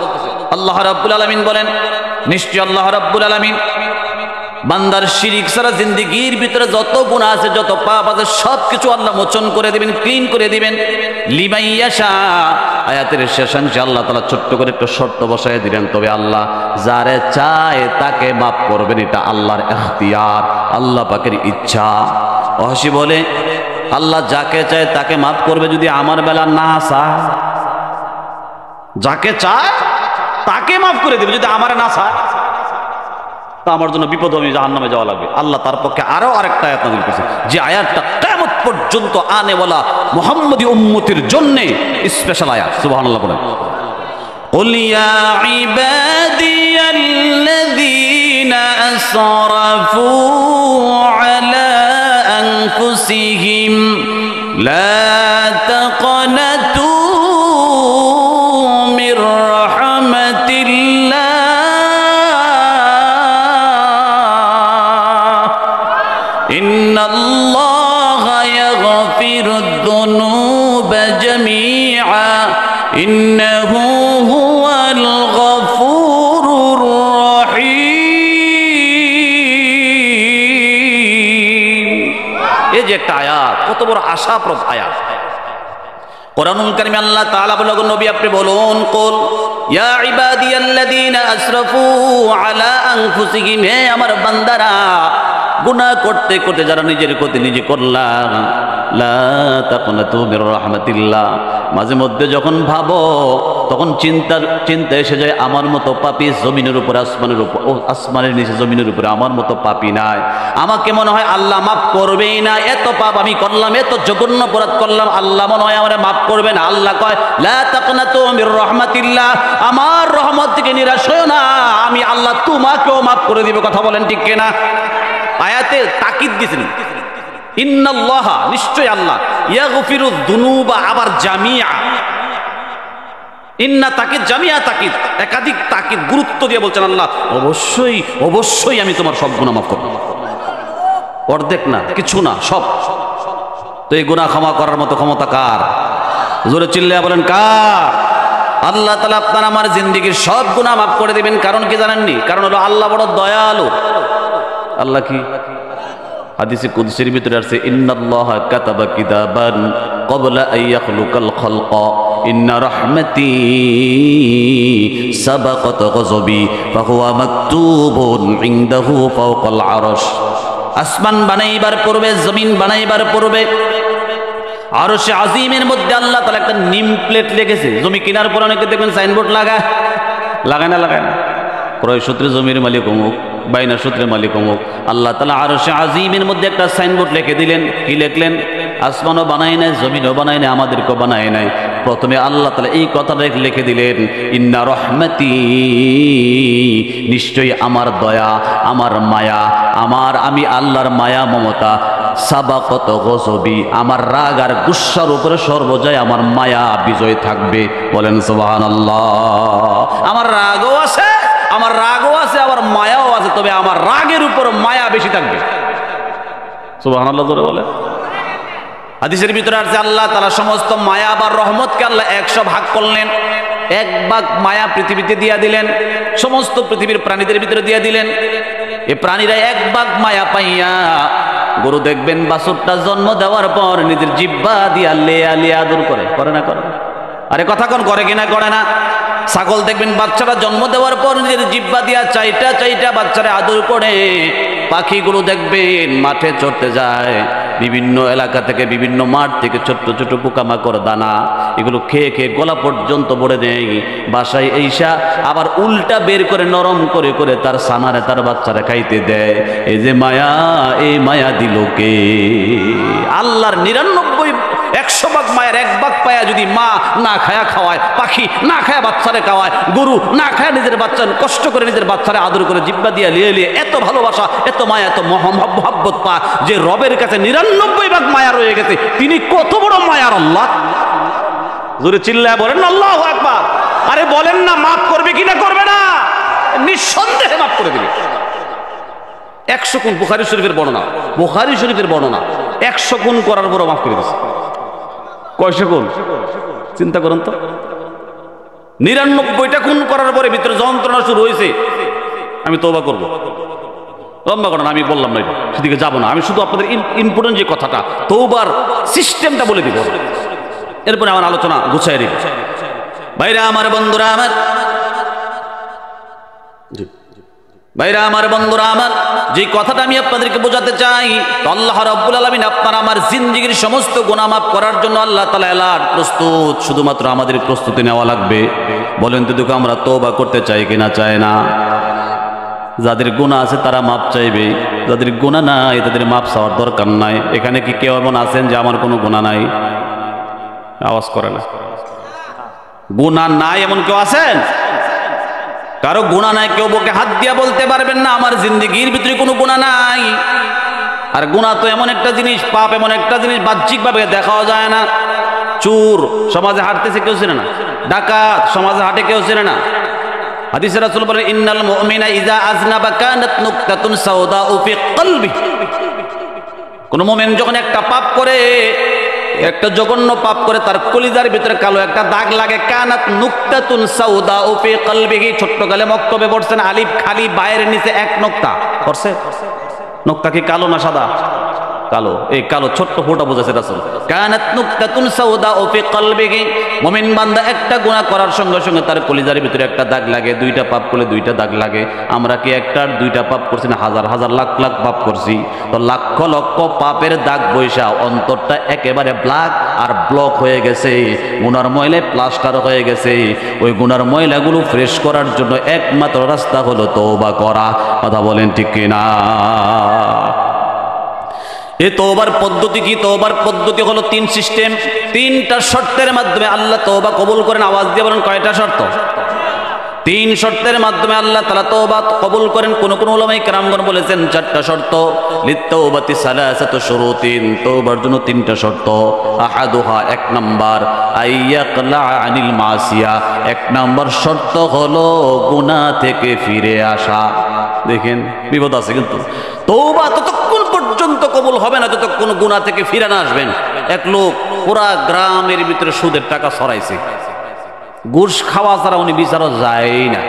আল্লাহ রাব্বুল আলামিন বলেন, নিশ্চয় আল্লাহ রাব্বুল আলামিন বান্দার শিরিক ছাড়া জিন্দেগীর ভিতরে যত গুনাহ আছে, যত পাপ আছে, সবকিছু আল্লাহ মোচন করে দিবেন, ক্লিন করে দিবেন। লিমান ইয়াশা, আয়াতের শেষাংশে আল্লাহ তাআলা ছোট্ট করে একটা শর্ত বসায় দিলেন, তবে আল্লাহ যারে চায় তাকে মাফ করবেন। এটা আল্লাহর ইখতিয়ার, আল্লাহ পাকের ইচ্ছা। ওয়াহশী বলে আল্লাহ যাকে চায় তাকে মাফ করবে, যদি আমার বেলা না চায়, যাকে চায় তাকে মাফ করে দেবে, যদি আমার না চায় তা আমার জন্য বিপদ, আমি জাহান্নামে যাওয়া লাগবে। আল্লাহ তার পক্ষে আরো আরেকটা আয়াত নাযিল করেছে, যে আয়াতটা কিয়ামত পর্যন্ত আনেওয়ালা মুহাম্মদী উম্মতের জন্য স্পেশাল আয়াত। সুবহানাল্লাহ বলেন, কুল ইয়া ইবাদিয়াল্লাযীনা আসরাফু আলা আনফুসিহিম লা তাকনাতু মির রাহমাতিল্লাহ ইন্নাল্লাহা ইয়াগফিরুদ যুনুবা জামিআ ইন্নাহু হুয়াল গফুরুর রহিম। এই যে একটা আয়াত, কত বড় আশাপ্রদ আয়াত। কোরআনুল কারীমে আল্লাহ তাআলা বলেন, নবী আপনি বলুন, কুল ইয়া ইবাদিয়াল্লাযীনা আসরাফু আলা আনফুসিহিম, হে আমার বান্দারা, গুনাহ করতে করতে যারা নিজের ক্ষতি নিজে করলাম, লা তাকনাতু মির রাহমাতিল্লাহ, মাঝে মধ্যে যখন ভাবো তখন চিন্তা এসে যায় আমার মতো পাপী জমিনের উপর, আসমানের উপর, আসমানের নিচে জমিনের উপরে আমার মতো পাপী নাই। আমাকে মনে হয় আল্লাহ মাফ করবেই না, এত পাপ আমি করলাম, এত জঘন্য অপরাধ করলাম, আল্লাহ মনে হয় আমারে মাফ করবে না। আল্লাহ কয় লা তাকনাতু মির রাহমাতিল্লাহ, আমার রহমত থেকে নিরাশ হয়ো না, আমি আল্লাহ তোমাকেও মাফ করে দিব। কথা বলেন ঠিক কিনা? আয়াতে তাকিদ দিয়েছেন, ইন্নাল্লাহা, নিশ্চয় আল্লাহ, ইয়াগফিরুদ যুনুবা, আবার জামিআ, ইন্না তাকিদ, জামিআ তাকিদ, একাধিক তাকিদ, গুরুত্ব দিয়ে বলছেন আল্লাহ অবশ্যই অবশ্যই আমি তোমার সব গুনাহ মাফ করব। অর্ধেক না, কিছু না, সব। তো এই গুনাহ ক্ষমা করার মতো ক্ষমতা কার? জোরে চিল্লায়া বলেন কার? আল্লাহ তাআলা আপনার আমার জিন্দেগীর সব গুনাহ মাফ করে দিবেন। কারণ কি জানেননি? কারণ হলো আল্লাহ বড় দয়ালু। আল্লাহ কি? হাদিসে কুদসির ভিতরে আছে, ইন্নাল্লাহা কাতাবা কিতাবান ক্বাবলা আন ইয়াখলুকাল খালকা ইন্না রাহমাতি সাবাকাত গযবি ফাহুয়া মাকতুবুন ইনদাহু ফাওকাল আরশ। আসমান বানাইবার পূর্বে, জমিন বানাইবার পূর্বে আরশে আজিমের মধ্যে আল্লাহ তাআলা একটা নেম প্লেট লিখেছে। জমি কেনার পর অনেকে দেখবেন সাইনবোর্ড লাগায় না, ক্রয় সূত্রে জমির মালিক অমুক, বাইনা সূত্রে মালিক অমুক। আল্লাহ তাআলা আরশে আজিমের মধ্যে একটা সাইনবোর্ড লিখে দিলেন। কি লিখলেন? আসমানও বানায় নাই, জমিনও বানায় নাই, আমাদেরকেও বানায় নাই। প্রথমে আল্লাহ তাআলা এই কথাটা লিখে দিলেন, ইন্না রহমতি, নিশ্চয়ই আমার দয়া, আমার মায়া, আমি আল্লাহর মায়া মমতা সাবাকত গজবি, আমার রাগ আর গুসার উপরে সর্বজয় আমার মায়া বিজয় থাকবে। বলেন সুবহানাল্লাহ। আমার রাগও আছে, আবার মায়াও আছে, তবে আমার রাগের উপর মায়া বেশি থাকবে। সুবহানাল্লাহ জোরে বলে। হাদিসের ভিতরে আছে আল্লাহ তাআলা সমস্ত মায়া বা রহমতকে আল্লাহ 100 ভাগ করলেন। 1 ভাগ মায়া পৃথিবীতে দিয়া দিলেন, সমস্ত পৃথিবীর প্রাণীদের ভিতরে দিয়া দিলেন। এই প্রাণীরা 1 ভাগ মায়া পাইয়া, গরু দেখবেন বাছুরটা জন্ম দেওয়ার পর নিজের জিহ্বা দিয়া লেয়া লেয়া আদর করে না করে? আরে কথা কোন করে কিনা করে না? ছাগল দেখবেন বাচ্চারা জন্ম দেওয়ার পর নিজের জিহ্বা দিয়া চাইটা বাচ্চারা আদর করে। পাখিগুলো দেখবেন মাঠে চড়তে যায়, বিভিন্ন এলাকা থেকে বিভিন্ন মাঠ থেকে ছোট্ট ছোট্ট পোকামাকড় দানা এগুলো খেয়ে খেয়ে গলা পর্যন্ত ভরে দেয়। বাসায় এইসা আবার উল্টা বের করে নরম করে করে তার সানারে তার বাচ্চারা খাইতে দেয়। এই যে মায়া, এই মায়া দিল কে? আল্লাহর 100 ভাগ মায়ের 1 ভাগ পায়া যদি মা না খায়া খাওয়ায়, পাখি না খায়া বাচ্চারে খাওয়ায়, গরু না খায়া নিজের বাচ্চা কষ্ট করে নিজের বাচ্চারে আদর করে জিহ্বা দিয়া লিয়ে লিয়ে এত ভালোবাসা, এত মায়া, এত মহব্বত পা, যে রবের কাছে 99 ভাগ মায়া রয়ে গেছে, তিনি কত বড় মায়ার আল্লাহ। জোরে চিল্লায় বলেন আল্লাহু আকবার। আরে বলেন না, মাফ করবে কিনা করবে না? নিঃসন্দেহে মাফ করে দিবে। 100 গুণ, বুখারী শরীফের বর্ণনা, 100 গুণ করার পরও মাফ করে দিচ্ছে। কয়শো গুণ? চিন্তা করুন তো। 99টা গুণ করার পরে ভিতরে যন্ত্রণা শুরু হয়েছে, আমি তওবা করব। লম্বা করেন, আমি বললাম না, সেদিকে যাব না। আমি শুধু আপনাদের ইম্পর্টেন্ট যে কথাটা, তওবার সিস্টেমটা বলে দিব, এরপরে আমার আলোচনা গুছাই দিব। ভাইরা আমার, বন্ধুরা আমার, যে কথাটা আমি আপনাদেরকে বোঝাতে চাই, আল্লাহ রাব্বুল আলামিন আপনার আমার জিন্দেগীর সমস্ত গুনাহ মাফ করার জন্য আল্লাহ তাআলা এলার প্রস্তুত। শুধুমাত্র আমাদের প্রস্তুতি নেওয়া লাগবে। বলেন তো দেখো, আমরা তওবা করতে চাই কিনা চাই না? যাদের গুনাহ আছে তারা মাপ চাইবে, যাদের গুনাহ নাই তাদের মাপ চাওয়ার দরকার নাই। এখানে কি কেউ এমন আছেন যে আমার কোনো গুনাহ নাই? আওয়াজ করে না। গুনাহ নাই এমন কেউ আছেন? কারো গুনাহ নাই, কেউ বুকে হাত দিয়া বলতে পারবেন না আমার জিন্দেগির ভিতরে কোনো গুনাহ নাই। আর গুনাহ তো এমন একটা জিনিস, পাপ এমন একটা জিনিস বাহ্যিকভাবে দেখাও যায় না। চোর সমাজে হাঁটতেছে, কেউ চেনে না। ডাকাত সমাজে হাঁটে, কেউ চেনে না। হাদিসে রাসূল বলেন, ইন্নাল মুমিনা ইযা আযনাবা কানাত নুকতাতুন সাওদাউ ফি কলবি। কোন মুমিন যখন একটা পাপ করে, একটা জঘন্য পাপ করে, তার কলিজার ভিতরে কালো একটা দাগ লাগে। কানাত নুকতাতুন সাওদাউ ফি কলবিহি। ছোট্ট কালে মক্তবে পড়ছেন, আলিফ খালি, বায়ের নিচে 1 নোক্তা পড়ছে। নোক্তা কি কালো না সাদা? কালো। এই কালো ছোট্ট ফোঁটা বোঝাছে রাসূল। কানাত নুকতাতুন সাওদাউ ফি কলবিহি। মুমিন বান্দা একটা গুনাহ করার সঙ্গে সঙ্গে তার কলিজার ভিতরে একটা দাগ লাগে। 2টা পাপ করলে 2টা দাগ লাগে। আমরা কি একটার 2টা পাপ করছি না? হাজার হাজার লাখ লাখ পাপ করছি। তো লক্ষ লক্ষ পাপের দাগ বৈশা অন্তরটা একেবারে ব্ল্যাক আর ব্লক হয়ে গেছে, গুনার ময়লায় প্লাস্টার হয়ে গেছে। ওই গুনার ময়লাগুলো ফ্রেশ করার জন্য একমাত্র রাস্তা হলো তওবা করা। কথা বলেন ঠিক কিনা? এই তওবার পদ্ধতি কি? তওবার পদ্ধতি হলো 3 সিস্টেম, 3টা শর্তের মাধ্যমে আল্লাহ তওবা কবুল করেন। আওয়াজ দিয়ে বলেন, কয়টা শর্ত? 3 শর্তের মাধ্যমে আল্লাহ তাআলা তওবা কবুল করেন। কোন কোন উলামায়ে কেরামগণ বলেছেন 4টা শর্ত। লিত-তাওবাতি সালাসাতু শুরুতিন, তওবার জন্য 3টা শর্ত। আহাদুহা, 1 নাম্বার, আইয়াকলা আনিল মাসিয়া। 1 নাম্বার শর্ত হলো গুনাহ থেকে ফিরে আসা। দেখেন বিপদ আছে, কিন্তু তওবা ততক্ষণ পর্যন্ত কবুল হবে না যতক্ষণ গুনাহ থেকে ফিরে না আসবেন। এক লোক পুরা গ্রামের ভিতরে সুদের টাকা ছড়াইছে, ঘুষ খাওয়া ছাড়া উনি বিচারও যায় না।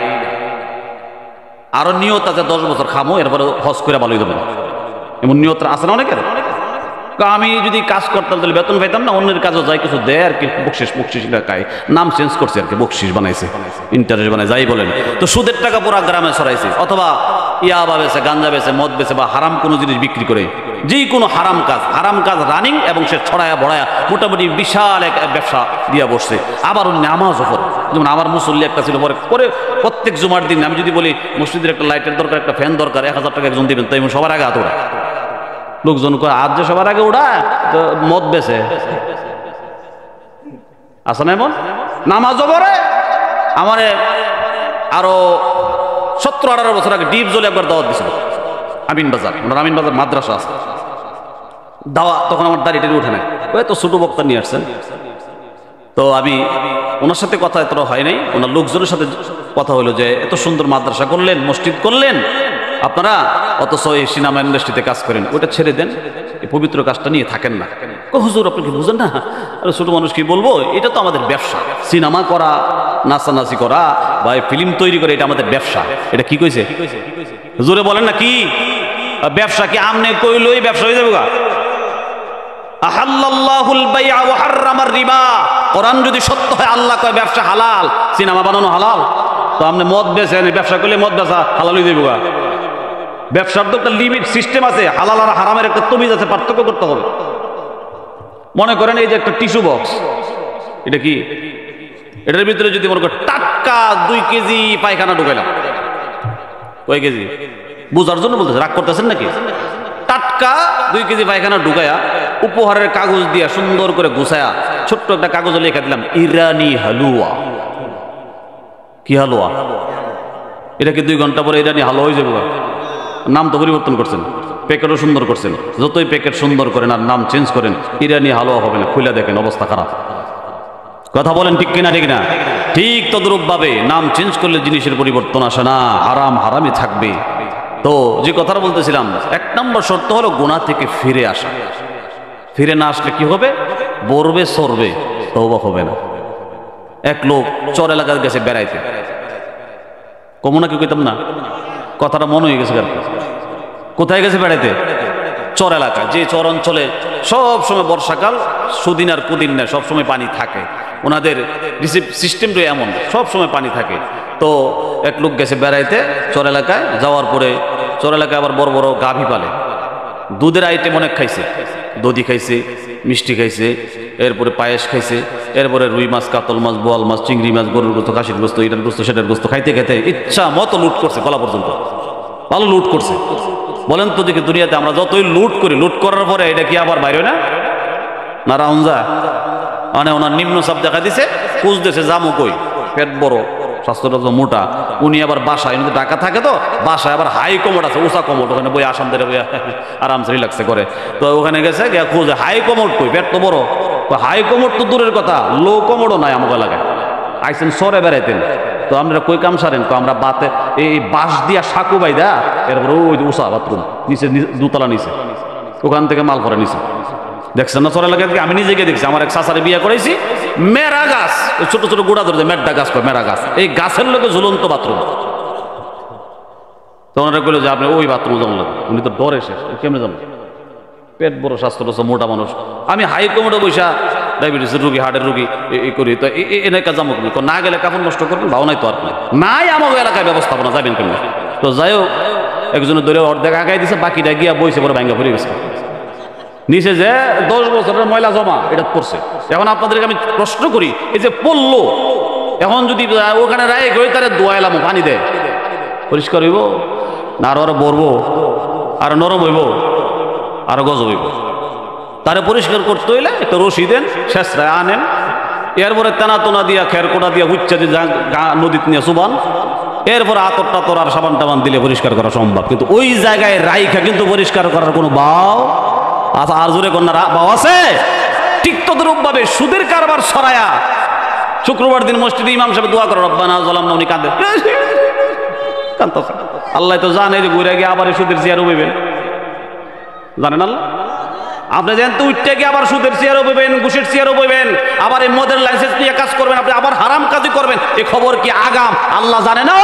আরো নিয়ত আছে 10 বছর খামো, এরপরে হজ করে ভালোই দেবো, এমন নিয়ত আছে না অনেকের। আমি যদি কাজ করতাম তাহলে বেতন পাইতাম না, অন্যের কাজও যাই কিছু দেয় আর কি, বকশিস খায়, নাম চেঞ্জ করছে আর কি, বকশিস বানাইছে, ইন্টারেস্ট বানায়, যাই বলেন। তো সুদের টাকা পুরা গ্রামে ছড়াইছে, অথবা ইয়াবা বেছে, গাঞ্জা বেছে, মদ বেছে, বা হারাম কোনো জিনিস বিক্রি করে, যে কোনো হারাম কাজ রানিং, এবং সে ছড়ায়া বড়ায়া মোটামুটি বিশাল এক ব্যবসা দিয়া বসছে। আবার উনি নামাজও পড়ে। যেমন আমার মুসল্লি একটা ছিল, পরে প্রত্যেক জুমার দিন আমি যদি বলি মসজিদের একটা লাইটের দরকার, একটা ফ্যান দরকার, 1000 টাকা একজন দিবেন, তাই সবার আগে হাত ওড়া। লোকজন আজ যে সবার আগে ওড়া, তো মদ বেছে আসে না এমন, নামাজও পড়ে। আমার আরো 17-18 বছর আগে ডিপ জলে একবার দাওয়াত দিছিল আমিন বাজার মাদ্রাসা আছে, দাওয়া, তখন আমার দাড়ি টাড়ি উঠে না, ওই তো ছোট বক্তা নিয়ে আসছেন। তো আমি ওনার সাথে কথা এত হয় নাই, ওনার লোকজনের সাথে কথা হলো যে এত সুন্দর মাদ্রাসা করলেন, মসজিদ করলেন আপনারা, অথচ এই সিনেমা ইন্ডাস্ট্রিতে কাজ করেন, ওটা ছেড়ে দেন, এই পবিত্র কাজটা নিয়ে থাকেন না। হুজুর আপনি কি বুঝেন না? আরে ছোট মানুষ কি বলবো, এটা তো আমাদের ব্যবসা, সিনেমা করা, নাচানাচি করা বা ফিল্ম তৈরি করে, এটা আমাদের ব্যবসা। এটা কি কইছে? হুজুরে বলেন না কি ব্যবসা? কি আমনে কইলই ব্যবসা হয়ে যাবে? আহাল্লাল্লাহুল বাইআ ওয়া হাররামার রিবা। কোরআন যদি সত্য হয়, আল্লাহ কয় ব্যবসা হালাল, সিনেমা বানানো হালাল। তো আপনি মদ বেচেন, ব্যবসা করলে মদ বেচা হালাল হয়ে যাবে। ব্যবসার তো একটা লিমিট সিস্টেম আছে, হালাল আর হারামের একটা তমিজ আছে, পার্থক্য করতে হবে। মনে করেন এই যে একটা টিস্যু বক্স, এটা কি? এটার ভিতরে যদি মনে করেন টাটকা 2 কেজি পায়খানা ঢুকাইলাম, কয় কেজি বুঝার জন্য বলতেছে, রাগ করতেছেন নাকি? টাটকা 2 কেজি পায়খানা ঢুকায়া উপহারের কাগজ দিয়া সুন্দর করে গুছায়া ছোট্ট একটা কাগজে লেখা দিলাম ইরানি হালুয়া। কি হালুয়া? এটা কি 2 ঘন্টা পরে ইরানি হালুয়া হয়ে যাবে? নাম তো পরিবর্তন করছেন, প্যাকেটও সুন্দর করছেন, যতই প্যাকেট সুন্দর করেন আর নাম চেঞ্জ করেন, ইরানি হালুয়া হবে না। খুলে দেখেন, অবস্থা খারাপ। কথা বলেন ঠিক কিনা? ঠিক না? ঠিক তদ্রূপ ভাবে নাম চেঞ্জ করলে জিনিসের পরিবর্তন আসে না, হারাম হারামই থাকবে। তো যে কথাটা বলতেছিলাম, 1 নম্বর শর্ত হলো গুনাহ থেকে ফিরে আসা। ফিরে না আসলে কি হবে? বলবে সরবে, তওবা হবে না। এক লোক চর এলাকার গেছে বেড়াইতে, কমনা কি কইতাম না, কথাটা মনে হয়ে গেছে। কোথায় গেছে বেড়াইতে? চর এলাকা। যে চর অঞ্চলে সব সময় বর্ষাকাল, সুদিন আর কুদিন না, সব সময় পানি থাকে, ওনাদের রিসিভ সিস্টেমটাই এমন, সব সময় পানি থাকে। তো এক লোক গেছে বেড়াইতে চর এলাকায়, যাওয়ার পরে চর এলাকায় আবার বড় বড় গাভী পালে, দুধের আইটেম অনেক খাইছে, দধি খাইছে, মিষ্টি খাইছে, এরপরে পায়েস খাইছে, এরপরে রুই মাছ, কাতল মাছ, বোয়াল মাছ, চিংড়ি মাছ, গরুর গোস্ত, খাসির গোস্ত, এটার গোস্ত, সেটার গোস্ত খাইতে খাইতে ইচ্ছা মতো লুট করছে, গলা পর্যন্ত ভালো লুট করছে। বলেন তো দেখি, দুনিয়াতে আমরা যতই লুট করি, লুট করার পরে এটা কি আবার বাইরে না? না রাউন যায় মানে ওনার নিম্ন চাপ দেখা দিছে, কুচ দিয়েছে, জামু কই, পেট বড়, স্বাস্থ্যটা তো মোটা। উনি আবার বাসায়, উনি টাকা থাকে তো বাসায় আবার হাই কমোড আছে, উষা কমোড, ওখানে বই আসাম ধরে বই আরামসে রিল্যাক্সে করে। তো ওখানে গেছে গিয়ে খুঁজে হাই কমোড কই, পেট তো বড়। হাই কমোড তো দূরের কথা, লো কমোডও নাই আমাকে এলাকায়। আইসেন সরে বেড়াইতেন, তো আমরা কই কাম সারেন? তো আমরা বাতে এই বাঁশ দিয়া সাঁকু বাইদা, এরপরে ওই উষা বাথরুম নিচে, 2 তলা নিচে, ওখান থেকে মাল ভরে নিচে। দেখছেন না চর এলাকায়? আমি নিজে গিয়ে দেখছি, আমার এক চাচারে বিয়ে করেছি, মেরা গাছ, ছোট ছোট গোড়া ধরে মেড্ডা গাছ, মেরা গাছ, এই গাছের লোকে ঝুলন্ত বাথরুম। তো ওনারা বললো যে আপনি ওই বাথরুম যেমন লাগে, উনি তো ডরে শেষ, কেমনে যাবেন? পেট বড়, স্বাস্থ্য মোটা মানুষ। আমি হাই কমোডে বৈশা ডায়াবেটিসের রুগী, হার্টের রুগী এই করি, তো এনে কাজ জামো করি, না গেলে কাপড় নষ্ট করবেন, ভাও নাই তো আর নাই আমার এলাকায় ব্যবস্থাপনা, যাবেন কেন? তো যাই হোক, একজনের ধরে অর্ধেক আগাই দিছে, বাকিটা গিয়া বইছে, বড় ভাঙ্গা পড়ে গেছে নিচে, যে 10 বছরের ময়লা জমা এটা পড়ছে। এখন আপনাদেরকে আমি প্রশ্ন করি, এই যে পড়লো, এখন যদি ওখানে রায় গই, তারা দোয়াইলাম পানি দেয়, পরিষ্কার হইব না? আরো বড়বো, আরো নরম হইব, আরো গজ হইব। তারে পরিষ্কার করতে হইলে একটা রশি দেন, শেষরায় আনেন, এরপরে তেনা তোনা দিয়া, খের কোটা দিয়া, হুচ্চা দিয়ে নদীতে নিয়ে চুবান, এরপর আতর টাতর আর সাবান টাবান দিলে পরিষ্কার করা সম্ভব। কিন্তু ওই জায়গায় রাইখা কিন্তু পরিষ্কার করার কোনো বাও আচ্ছা, আর জোরে কন্যা বাও আছে? ঠিক তদ্রূপ ভাবে সুদের কারবার ছড়ায়া, শুক্রবার দিন মসজিদে ইমাম সাহেব দোয়া করে, রব্বানা যালামনা, উনি কাঁদে, কাঁদতেছে। আল্লাহ তো জানে যে ঘুরে গিয়ে আবার সুদের চেয়ারও বইবেন, জানেন আল্লাহ? আপনি জানেন তো উঠতে গিয়ে আবার সুদের চেয়ারও বইবেন, ঘুষের চেয়ারও বইবেন, আবার এই মদের লাইসেন্স নিয়ে কাজ করবেন, আপনি আবার হারাম কাজই করবেন। এই খবর কি আগাম আল্লাহ জানে না?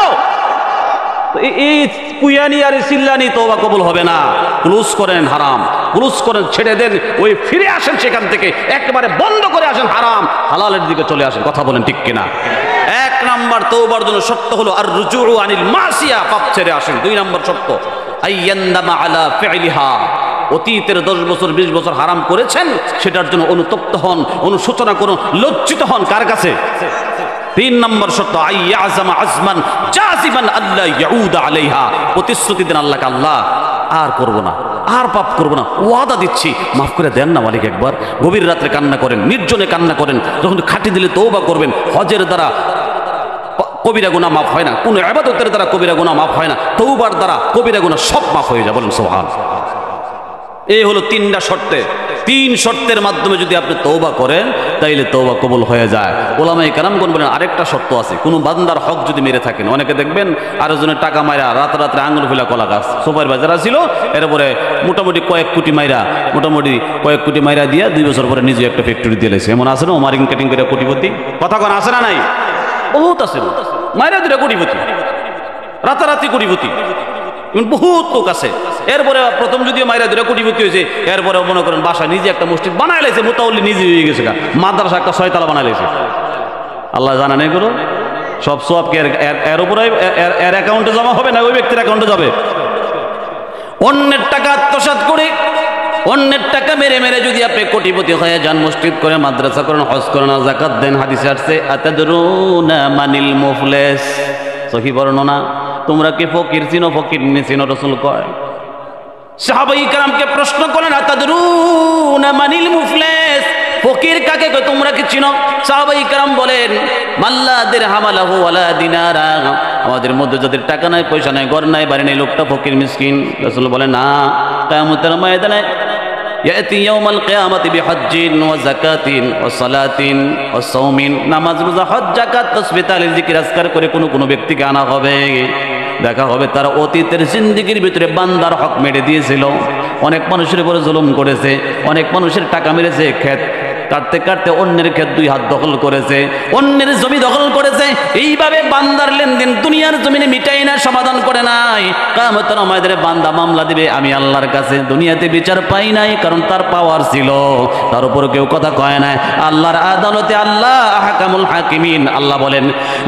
এই কুয়ানি আর চিল্লানি তওবা কবুল হবে না। ক্লোজ করেন হারাম, ক্লোজ করেন, ছেড়ে দেন, ওই ফিরে আসেন সেখান থেকে, একেবারে বন্ধ করে আসেন হারাম, হালালের দিকে চলে আসেন। কথা বলেন ঠিক কিনা? 1 নম্বর তওবার জন্য শর্ত হলো আর রুজুউ আনিল মাসিয়া, পাপ ছেড়ে আসেন। 2 নম্বর শর্ত আইয়ান্দামা আলা ফি'লিহা, অতীতের 10 বছর 20 বছর হারাম করেছেন, সেটার জন্য অনুতপ্ত হন, অনুশোচনা করুন, লজ্জিত হন। কার কাছে? 3 নম্বর শর্ত আইয়াজামা আজমান জাজিমান আল্লাহ ইয়াউদা আলাইহা, প্রতিশ্রুতি দেন আল্লাহকে, আল্লাহ আর করব না, আর পাপ করব না, ওয়াদা দিচ্ছি, মাফ করে দেন না মালিক। একবার গভীর রাত্রে কান্না করেন, নির্জনে কান্না করেন, যখন খাটি দিলে তওবা করবেন। হজের দ্বারা কবিরা গুনাহ মাফ হয় না, কোন ইবাদতের দ্বারা কবিরা গুনাহ মাফ হয় না, তওবার দ্বারা কবিরা গুনাহ সব মাফ হয়ে যায়। বলেন সুবহান। এই হলো তিনটা শর্তে। তিন শর্তের মাধ্যমে যদি আপনি তওবা করেন তাইলে তওবা কবুল হয়ে যায়। ওলামায়ে কেরামগণ বলেন আরেকটা শর্ত আছে, কোনো বান্দার হক যদি মেরে থাকেন, অনেকে দেখবেন আরেকজনের টাকা মাইরা রাত্রে আঙুল ফেলা কলা গাছ সুপার বাজার ছিল, এরপরে মোটামুটি কয়েক কোটি মাইরা দিয়া 2 বছর পরে নিজে একটা ফ্যাক্টরি দিয়ে লেছে। এমন আছে না মার্কিং কাটিং করে কোটিপতি? কথা কোন আছে না নাই? বহুত আছে, মাইরা দুটা কোটিপতি, রাতারাতি কোটিপতি, বহুত লোক আছে। এরপরে প্রথম যদিও মাইরা দুটা কোটিপতি হয়েছে, এরপরে মনে করেন বাসা নিজে একটা মসজিদ বানাই লাইছে, মোতাউল্লি নিজে হয়ে গেছে, মাদ্রাসা একটা 6 তলা বানাই লাইছে। আল্লাহ জানা নেই করো সব সব কি এর উপরে এর অ্যাকাউন্টে জমা হবে না ওই ব্যক্তির অ্যাকাউন্টে যাবে? অন্যের টাকা আত্মসাৎ করে, অন্যের টাকা মেরে মেরে যদি আপনি কোটিপতি হয়ে যান, মসজিদ করে, মাদ্রাসা করেন, হজ করেন, যাকাত দেন, হাদিসে আসছে আতাদরুনা মানিল মুফলিস, সহিহ বর্ণনা। তোমরা কি ফকির চিনো? ফকির চিনো? রাসূল কয়। সাহাবায়ে কেরামকে প্রশ্ন করেন আতাদরুনা মানিল মুফলিস, ফকির কাকে কয় তোমরা কি চিনো? সাহাবায়ে কেরাম বলেন মাল্লা দিরহাম লাহু ওয়ালা দিনারা, আমাদের মধ্যে যাদের টাকা নাই, পয়সা নাই, ঘর নাই, বাড়ি নাই, লোকটা ফকির মিসকিন। রাসূল বলেন না, কিয়ামতের ময়দানে ইয়াতি ইয়াউমাল কিয়ামাতি বিহজ্জিন ওয়া যাকাতিন ওয়া সালাতিন ওয়া সাওমিন, নামাজ, রোজা, হজ, যাকাত, তাসবিহ, তাহলিল, জিকির, আজকার করে কোনো ব্যক্তিকে আনা হবে, দেখা হবে তার অতীতের জিন্দেগির ভিতরে বান্দার হক মেরে দিয়েছিল, অনেক মানুষের উপরে জুলুম করেছে, অনেক মানুষের টাকা মেরেছে, ক্ষেত কাটতে কাটতে অন্যের ক্ষেত 2 হাত দখল করেছে, অন্যের জমি দখল করেছে। এইভাবে বান্দার লেনদেন দুনিয়ার জমিনে মিটাই না, সমাধান করে নাই। কিয়ামতের ময়দানে বান্দা মামলা দিবে আমি আল্লাহর কাছে, দুনিয়াতে বিচার পাই নাই, কারণ তার পাওয়ার ছিল, তার উপর কেউ কথা কয় নাই। আল্লাহর আদালতে আল্লাহ আহকামুল হাকিমিন, আল্লাহ বলেন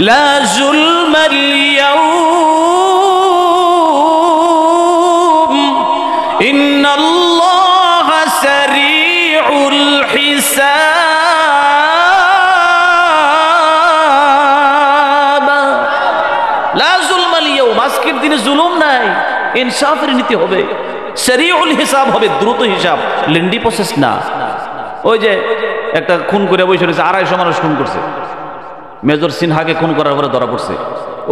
লা যুলমাল ইয়াউম ইন্নাল্লাহা সারিউল হিসাব। লা যুলমাল ইয়াউম, আজকের দিনে জুলুম নাই, ইনসাফের নীতি হবে, সারিউল হিসাব হবে, দ্রুত হিসাব, লেন্ডি প্রসেস না। ওই যে একটা খুন করে বসে রয়েছে, 250 মানুষ খুন করছে, মেজর সিনহাকে খুন করার পরে ধরা পড়ছে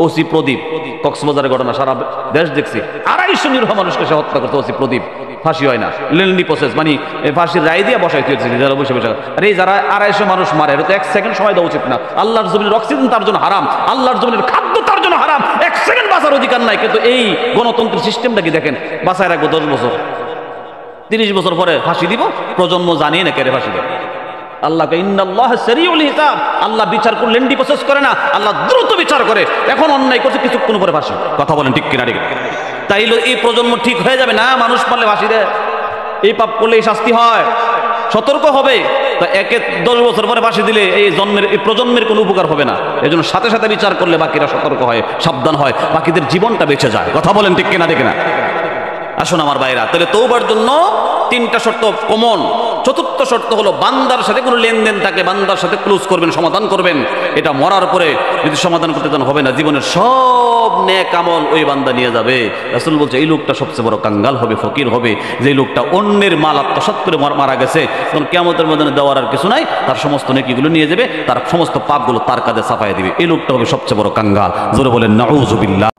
ওসি প্রদীপ, কক্সবাজারের ঘটনা সারা দেশ দেখছি, 250 নিরীহ মানুষকে সে হত্যা করতে ওসি প্রদীপ, ফাঁসি হয় না, লেন্ডি প্রসেস, মানে ফাঁসির রায় দিয়ে বসাইতে হয়েছে যারা বসে বসে। আরে যারা 250 মানুষ মারে, এটা তো 1 সেকেন্ড সময় দেওয়া উচিত না। আল্লাহর জমিনের অক্সিজেন তার জন্য হারাম, আল্লাহর জমিনের খাদ্য তার জন্য হারাম, 1 সেকেন্ড বাঁচার অধিকার নাই। কিন্তু এই গণতন্ত্রের সিস্টেমটা কি দেখেন, বাঁচায় রাখবো 10 বছর, 30 বছর পরে ফাঁসি দিব, প্রজন্ম জানিয়ে না কেড়ে ফাঁসি দেয়। আল্লাহকে ইন্নাল্লাহ সারিউল হিসাব, আল্লাহ বিচার করে লেন্ডি প্রসেস করে না, আল্লাহ দ্রুত বিচার করে। এখন অন্যায় করছে, কিছুক্ষণ পরে ফাঁসি। কথা বলেন ঠিক কিনা? ঠিক। তাইলে এই প্রজন্ম ঠিক হয়ে যাবে না? মানুষ মারলে ফাঁসি দেয়, এই পাপ করলে এই শাস্তি হয়, সতর্ক হবে। তা 10 বছর পরে ফাঁসি দিলে এই প্রজন্মের কোনো উপকার হবে না। এজন্য সাথে সাথে বিচার করলে বাকিরা সতর্ক হয়, সাবধান হয়, বাকিদের জীবনটা বেঁচে যায়। কথা বলেন ঠিক কিনা? ঠিক না? আসুন আমার ভাইরা, তাহলে তওবার জন্য 3টা শর্ত কমন। চতুর্থ শর্ত হলো বান্দার সাথে কোনো লেনদেন থাকে, বান্দার সাথে ক্লোজ করবেন, সমাধান করবেন। এটা মরার পরে যদি সমাধান করতে চান হবে না, জীবনের সব নেক আমল ওই বান্দা নিয়ে যাবে। রাসূল বলছে এই লোকটা সবচেয়ে বড় কাঙ্গাল হবে, ফকির হবে, যে লোকটা অন্যের মাল আত্মসাৎ করে মারা গেছে, তখন কিয়ামতের ময়দানে দেওয়ার আর কিছু নাই, তার সমস্ত নেকিগুলো নিয়ে যাবে, তার সমস্ত পাপগুলো তার কাঁধে চাপায় দিবে। এই লোকটা হবে সবচেয়ে বড় কাঙ্গাল। জোরে বলেন নাউযুবিল্লাহ।